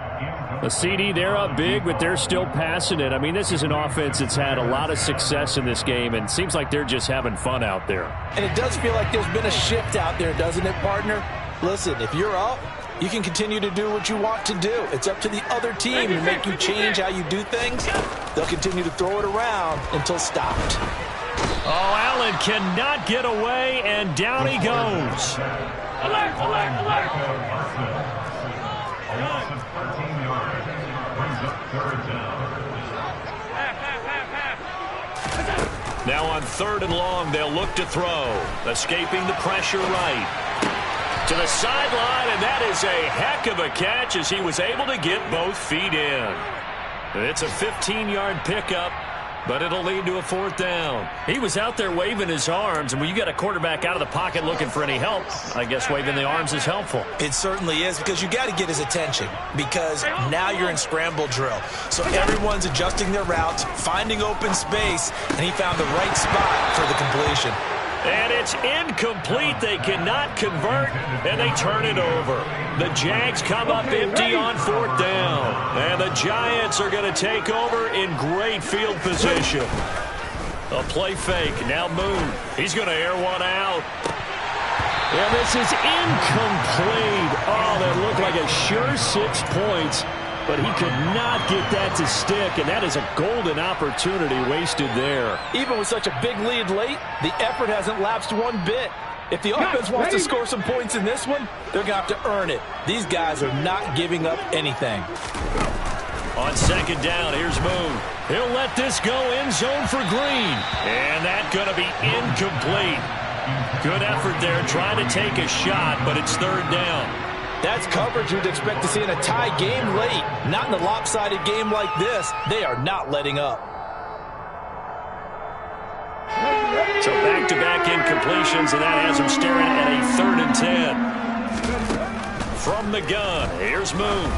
The CD, they're up big, but they're still passing it. I mean, this is an offense that's had a lot of success in this game, and it seems like they're just having fun out there.
And it does feel like there's been a shift out there, doesn't it, partner? Listen, if you're up, you can continue to do what you want to do. It's up to the other team to make you change how you do things. They'll continue to throw it around until stopped.
Oh, Allen cannot get away, and down he goes.
Alert! A loss of 13 yards. Brings up third down.
Now on 3rd and long, they'll look to throw. Escaping the pressure right. To the sideline, and that is a heck of a catch as he was able to get both feet in. It's a 15-yard pickup, but it'll lead to a 4th down. He was out there waving his arms, and when you got a quarterback out of the pocket looking for any help, I guess waving the arms is helpful.
It certainly is, because you got to get his attention, because now you're in scramble drill. So everyone's adjusting their routes, finding open space, and he found the right spot for the completion.
And it's incomplete. They cannot convert, and they turn it over. The Jags come up empty on 4th down. And the Giants are going to take over in great field position. A play fake. Now Moon. He's going to air one out. And this is incomplete. Oh, that looked like a sure 6 points. But he could not get that to stick, and that is a golden opportunity wasted there.
Even with such a big lead late, the effort hasn't lapsed one bit. If the offense wants to score some points in this one, they're going to have to earn it. These guys are not giving up anything.
On 2nd down, here's Moon. He'll let this go end zone for Green. And that's going to be incomplete. Good effort there trying to take a shot, but it's 3rd down.
That's coverage you'd expect to see in a tie game late. Not in a lopsided game like this. They are not letting up.
So back-to-back incompletions, and that has him staring at a 3rd and 10. From the gun, here's Moon.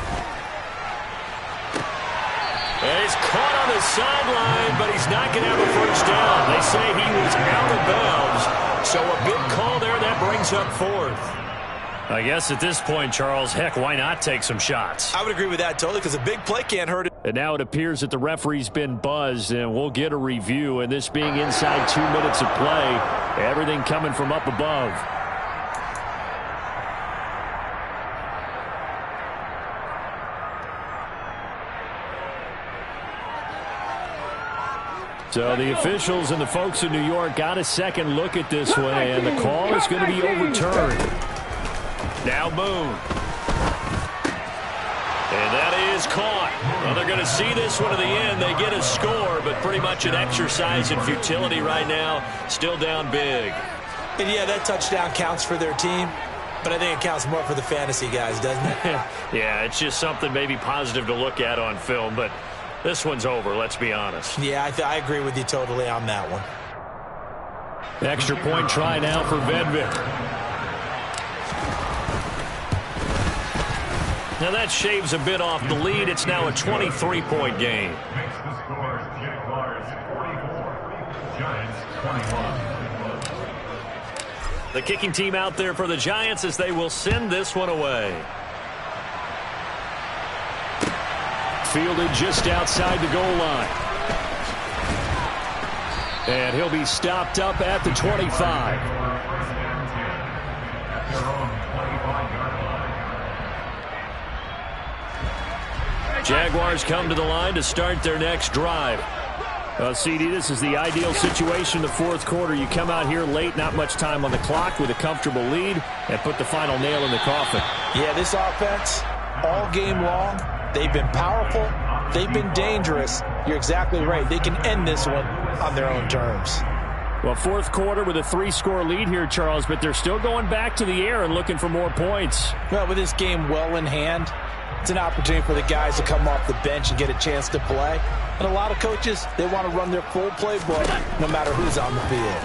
And he's caught on the sideline, but he's not going to have a 1st down. They say he was out of bounds. So a big call there that brings up 4th. I guess at this point, Charles, heck, why not take some shots?
I would agree with that totally, because a big play can't hurt it.
And now it appears that the referee's been buzzed, and we'll get a review. And this being inside 2 minutes of play, everything coming from up above. So the officials and the folks in New York got a second look at this one, and the call is going to be overturned. Now Moon. And that is caught. Well, they're going to see this one to the end. They get a score, but pretty much an exercise in futility right now. Still down big.
And yeah, that touchdown counts for their team, but I think it counts more for the fantasy guys, doesn't it?
Yeah, it's just something maybe positive to look at on film, but this one's over, let's be honest.
Yeah, I agree with you totally on that one.
Extra point try now for Vedvik. Now that shaves a bit off the lead. It's now a 23-point game.
Makes the score Jaguars 44, Giants 21.
The kicking team out there for the Giants as they will send this one away. Fielded just outside the goal line. And he'll be stopped up at the 25.
First and 10 at their own 25-yard line.
Jaguars come to the line to start their next drive. CD, this is the ideal situation in the 4th quarter. You come out here late, not much time on the clock with a comfortable lead, and put the final nail in the coffin.
Yeah, this offense, all game long, they've been powerful, they've been dangerous. You're exactly right. They can end this one on their own terms.
Well, 4th quarter with a 3-score lead here, Charles, but they're still going back to the air and looking for more points.
Well, with this game well in hand, it's an opportunity for the guys to come off the bench and get a chance to play. And a lot of coaches, they want to run their full playbook no matter who's on the field.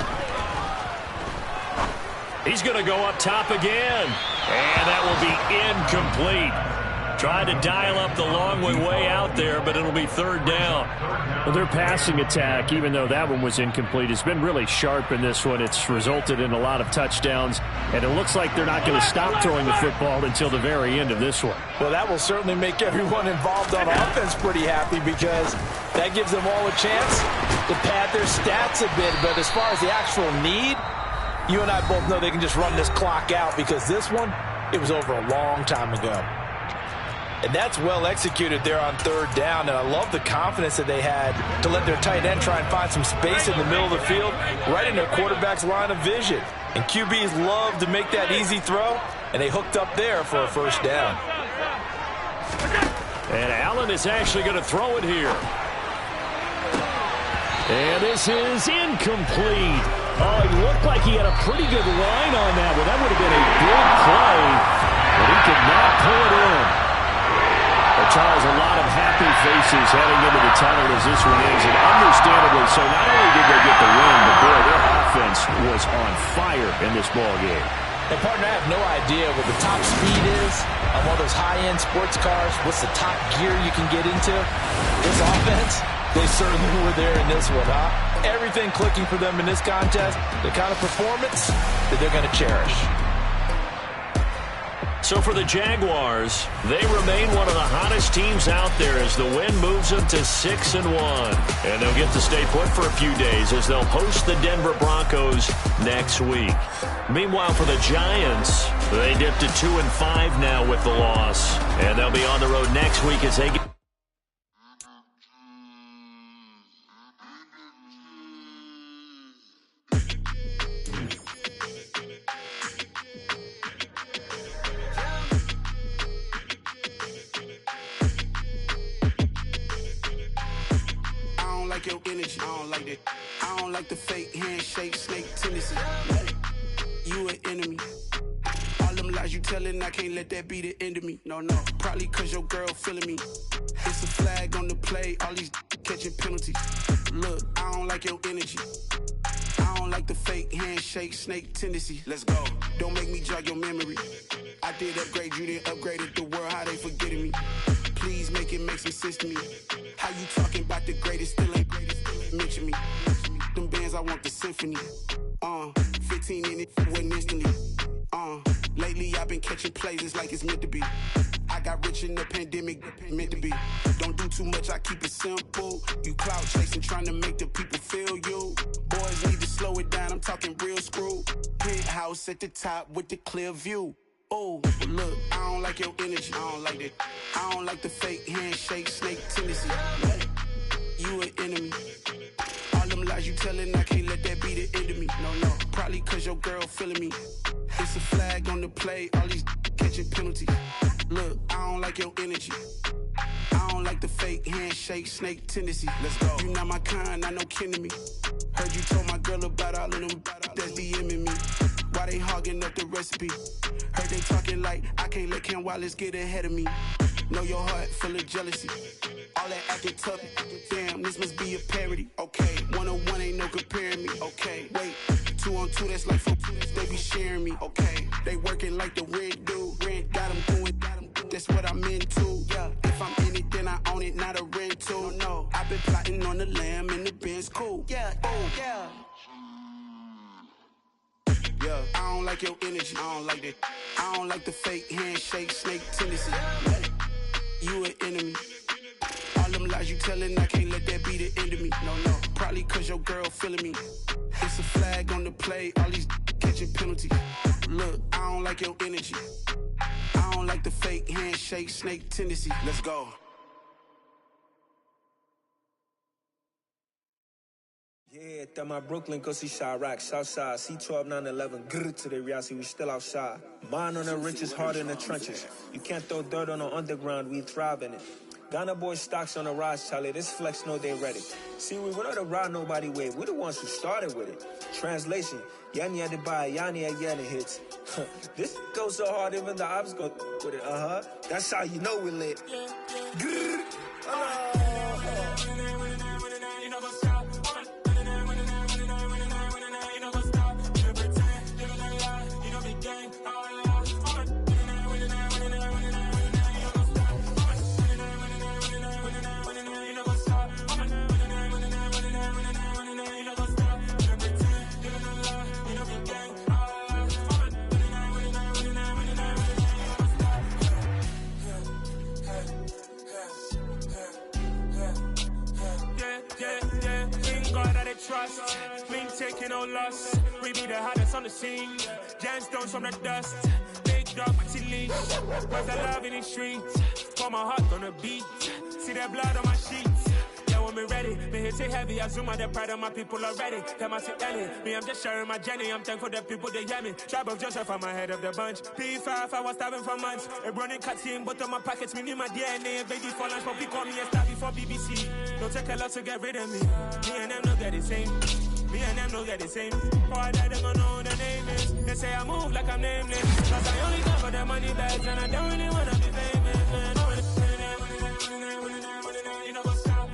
He's going to go up top again. And that will be incomplete. Trying to dial up the long way out there, but it'll be third down.
Well,
their passing attack, even though that one was incomplete, has been really sharp in this one. It's resulted in a lot of touchdowns, and it looks like they're not going to stop throwing the football until the very end of this one.
Well, that will certainly make everyone involved on offense pretty happy because that gives them all a chance to pad their stats a bit. But as far as the actual need, you and I both know they can just run this clock out because this one, it was over a long time ago. And that's well executed there on third down. And I love the confidence that they had to let their tight end try and find some space in the middle of the field, right in their quarterback's line of vision. And QBs love to make that easy throw, and they hooked up there for a first down.
And Allen is actually going to throw it here. And this is incomplete. Oh, it looked like he had a pretty good line on that one. That would have been a big play, but he could not pull it in. Well, Charles, a lot of happy faces heading into the tunnel as this one ends, and understandably so. Not only did they get the win, but boy, their offense was on fire in this ball game.
And, partner, I have no idea what the top speed is on one of those high-end sports cars. What's the top gear you can get into? This offense, they certainly were there in this one, huh? Everything clicking for them in this contest, the kind of performance that they're going to cherish.
So for the Jaguars, they remain one of the hottest teams out there as the win moves them to 6-1. And they'll get to stay put for a few days as they'll host the Denver Broncos next week. Meanwhile, for the Giants, they dipped to 2-5 now with the loss. And they'll be on the road next week as they get...
Your energy, I don't like that. I don't like the fake handshake, snake tendency. You an enemy. All them lies you telling, I can't let that be the end of me. No, probably cause your girl feeling me. It's a flag on the play, all these catching penalties. Look, I don't like your energy. I don't like the fake handshake, snake tendency. Let's go. Don't make me jog your memory. I did upgrade, you didn't upgrade it. The world, how they forgetting me. Please make it make some sense to me. How you talking about the greatest, still ain't greatest, mention me. Them bands, I want the symphony. 15 in it, went instantly. Lately I've been catching plays, it's like it's meant to be. I got rich in the pandemic, meant to be. Don't do too much, I keep it simple. You clout chasing, trying to make the people feel you. Boys need to slow it down, I'm talking real screw. Penthouse at the top with the clear view. Oh, look, I don't like your energy. I don't like that. I don't like the fake handshake, snake tendency. You an enemy. All them lies you telling, I can't let that be the end of me. No, probably cause your girl feeling me. It's a flag on the play, all these catching penalties. Look, I don't like your energy. I don't like the fake handshake, snake tendency. Let's go. You not my kind, I know kin to me. Heard you told my girl about all of them that's DMing me. Why they hogging up the recipe? Heard they talking like I can't let Ken Wallace get ahead of me. Know your heart full of jealousy. All that acting tough, damn, this must be a parody. Okay, 1-on-1 ain't no comparing me. Okay, wait, 2-on-2, that's like 4-2, they be sharing me. Okay, they working like the rent do. Rent got them doing, that's what I'm into. Yeah, if I'm in it, then I own it, not a rental. No, I've been plotting on the lamb and the Benz cool. Yeah, oh, yeah. Yeah, I don't like your energy. I don't like that. I don't like the fake handshake, snake tendency. You an enemy. All them lies you telling, I can't let that be the end of me. No, probably cause your girl feeling me. It's a flag on the play, all these catching penalties. Look, I don't like your energy. I don't like the fake handshake, snake tendency. Let's go.
Yeah, that my Brooklyn, go see Chirac, Southside, C12, 911, grrr to the reality, we still outside. Mine on the richest, heart in the trenches. You can't throw dirt on the underground, we thrive in it. Ghana boys stocks on the rise, Charlie, this flex know they ready. See, we were not the ride nobody wave, we the ones who started with it. Translation, Yanni had to buy, Yanni had Yanni hits. This goes so hard, even the ops go with it, That's how you know we lit. Grrr, trust. We ain't taking no loss. We be the hottest on the scene. Gemstones from the dust. Big dog, pretty leash. Where's the love in the streets? Pour my heart on the beat. See that blood on my sheets. Yeah, when me ready, me hit it heavy. I zoom out the pride of my people already. Them I see Ellie. Me, I'm just sharing my journey. I'm thankful that people they hear me. Tribe of Joseph, I'm ahead of the bunch. P5, I was starving for months. A running cutscene, but on my pockets, me need my DNA. Baby for lunch, but we call me a star before BBC. Don't take a lot to get rid of me. Me and them no get the same. Me and them no get the same. Before I die, they gon' know who the name is. They say I move like I'm nameless. Cause I only come for the money bags, and I don't really wanna be famous, man. You know what's stop.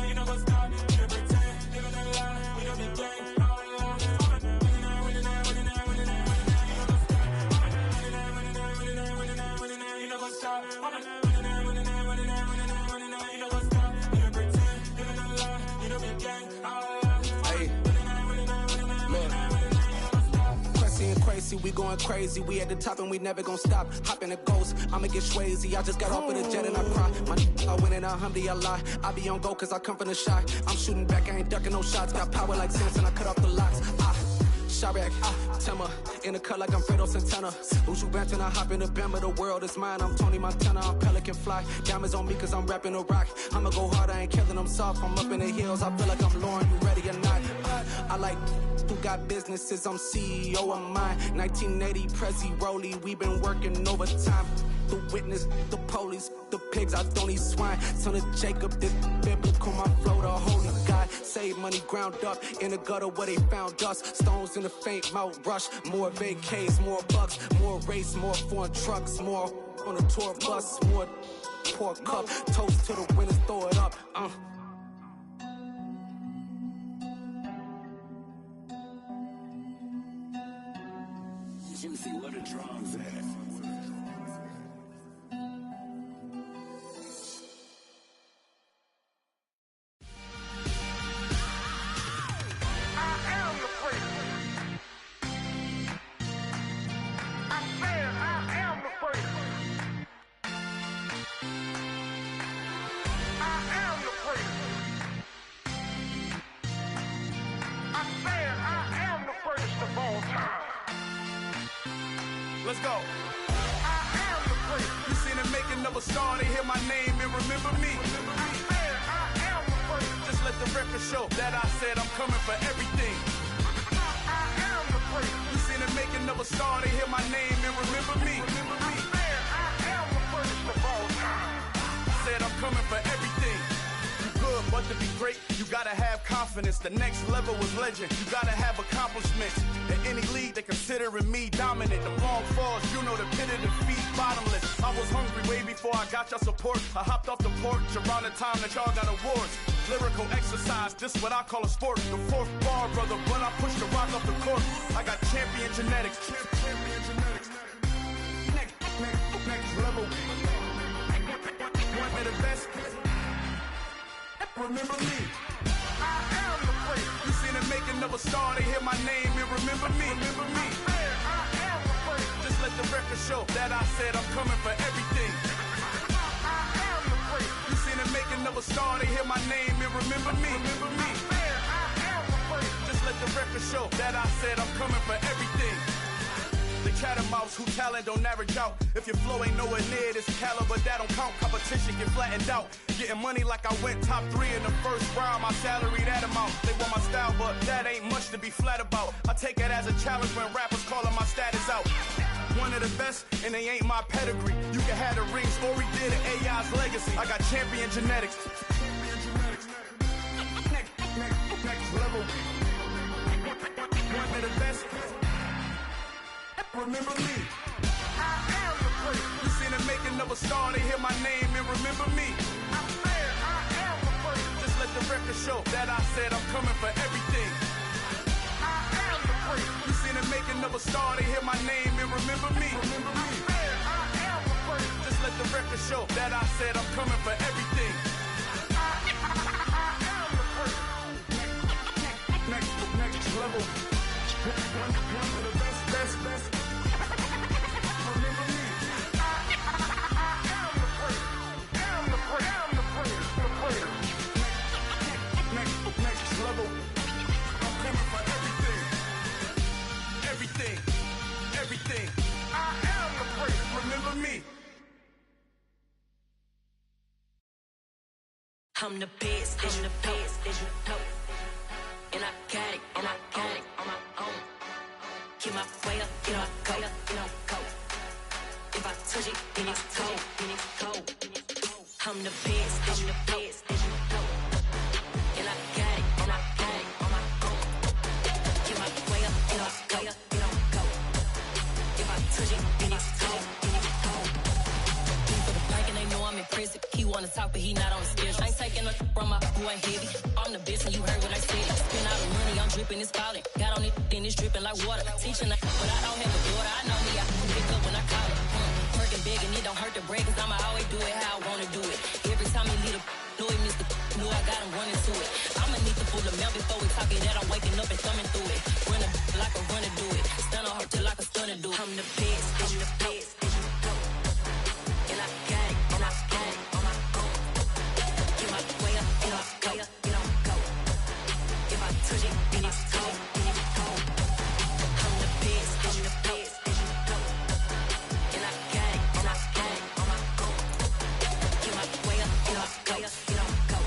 You know what's stop. You know pretend. Living a lie. We don't be gang. You know what's stop.
Crazy, we going crazy. We at the top and we never gon' stop. Hop in a ghost, I'ma get swayzy. I just got off of the jet and I cry. My I win in a Humvee, I lie. I be on go cause I come from the shot. I'm shooting back, I ain't ducking no shots. Got power like Samson, I cut off the locks. Sharek, Tema, in the cut like I'm Fredo Santana. Uju Banton, I hop in the Bama, the world is mine. I'm Tony Montana, I'm Pelican Fly. Diamonds on me cause I'm rapping a rock. I'ma go hard, I ain't killing them soft. I'm up in the hills, I feel like I'm Lauren, you ready or not? I like who got businesses, I'm CEO of mine. 1980, Prezi Rolly, we been working overtime. The witness, the police, the pigs, I don't eat swine. Son of Jacob, this biblical, my flow, the holy God. Save money ground up in the gutter where they found us. Stones in the faint mouth rush. More vacays, more bucks, more race, more foreign trucks, more on the tour bus, more pour cup. Toast to the winners, throw it up.
Juicy, where the drums at?
Let's go. I am the prince. You seen the making of a star, they hear my name and remember me. I am the prince. Just let the record show that I said I'm coming for everything. I am the prince. You seen the making of a star, they hear my name and remember me. I am the prince of all time. Said I'm coming for everything. Good, but to be great, you gotta have confidence. The next level was legend. You gotta have accomplishments. In any league, they considering me dominant. The long falls, you know the pit of defeat, bottomless. I was hungry way before I got your support. I hopped off the porch around the time that y'all got awards. Lyrical exercise, this what I call a sport. The fourth bar, brother, when I push the rock off the court. I got champion genetics. Next level. One of the best. Remember me. I am the prince. You seen the making of a star, they hear my name and remember me. Remember me. I am the prince. Just let the record show that I said I'm coming for everything. I am the prince. You seen the making of a star, they hear my name and remember me. Remember me. I am the prince. Just let the record show that I said I'm coming for everything. The catamounts who talent don't average out. If your flow ain't nowhere near this caliber, that don't count. Competition get flattened out. Getting money like I went top 3 in the first round. My salary that amount. They want my style, but that ain't much to be flat about. I take it as a challenge when rappers calling my status out. One of the best, and they ain't my pedigree. You can have the rings, or we did it, AI's legacy. I got champion genetics. Next level. One of the best. Remember me. I am the prince. You seen the making of a star, they hear my name and remember me. I am the prince. Just let the record show that I said I'm coming for everything. I am the prince. You seen the making of a star, they hear my name and remember me. Remember me. I am the prince. Just let the record show that I said I'm coming for everything. I am the prince. Next level. One of the best.
I'm the best, I'm the best, as you know. And I got it, and I got it on my own. Get my way up, get my go, go. If I touch it, then it's cold, then it's cold. I'm the best, I'm the best, as you know. And I got it, and I got it on my own. Get my way up, get my go. If I touch it, then it's cold, then it's cold. He for the bank and they know I'm in prison. He wanna talk, but he not on the schedule. I ain't taking a from my boy heavy. I'm the best and you heard what I said. Spend all the money, I'm dripping, it's falling. Got on it, then it's dripping like water. Teaching but I don't have a daughter. I know me, I can pick up when I call it. Working big and it don't hurt the break, cause I'ma always do it how I wanna do it. Every time he lead a know he missed the know I got him running to it. I'ma need to pull the mail before we talk it that I'm waking up and thumbing through it. Run a like a runner do it. Stun on her till like a stunner do it. I'm the best, I'm the best, as you know. And I got it, and I got it on my own. Get my way up, get my go, go. If I touch it, then it's cold, then it's cold. I'm the best, I'm the best, as you know. And I got it, and I got it on my own. Get my way up, get my go.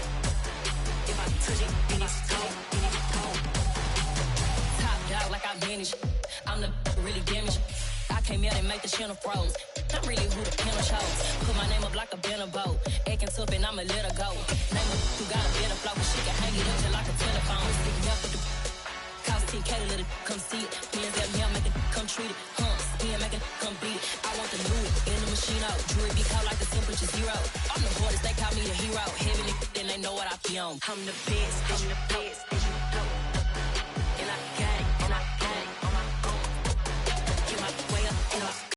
If I touch it, then it's cold, then it's cold. Top dog like I manage. I'm the really damaged. I came out and make the channel froze. I'm really who the piano shows. Put my name up like a banner boat. Acting tough and I'ma let her go. Name her who got a better flow, but she can hang it up just like a telephone. Stick me up with the cost 10K to let it come see it. Hands at me, I make it come treat it. Spin, make it come beat it. I want the Louis in the machine out. Jewelry be cold like the temperature zero. I'm the hardest, they call me the hero. Heaven, then they know what I be on. I'm the best, I'm the best.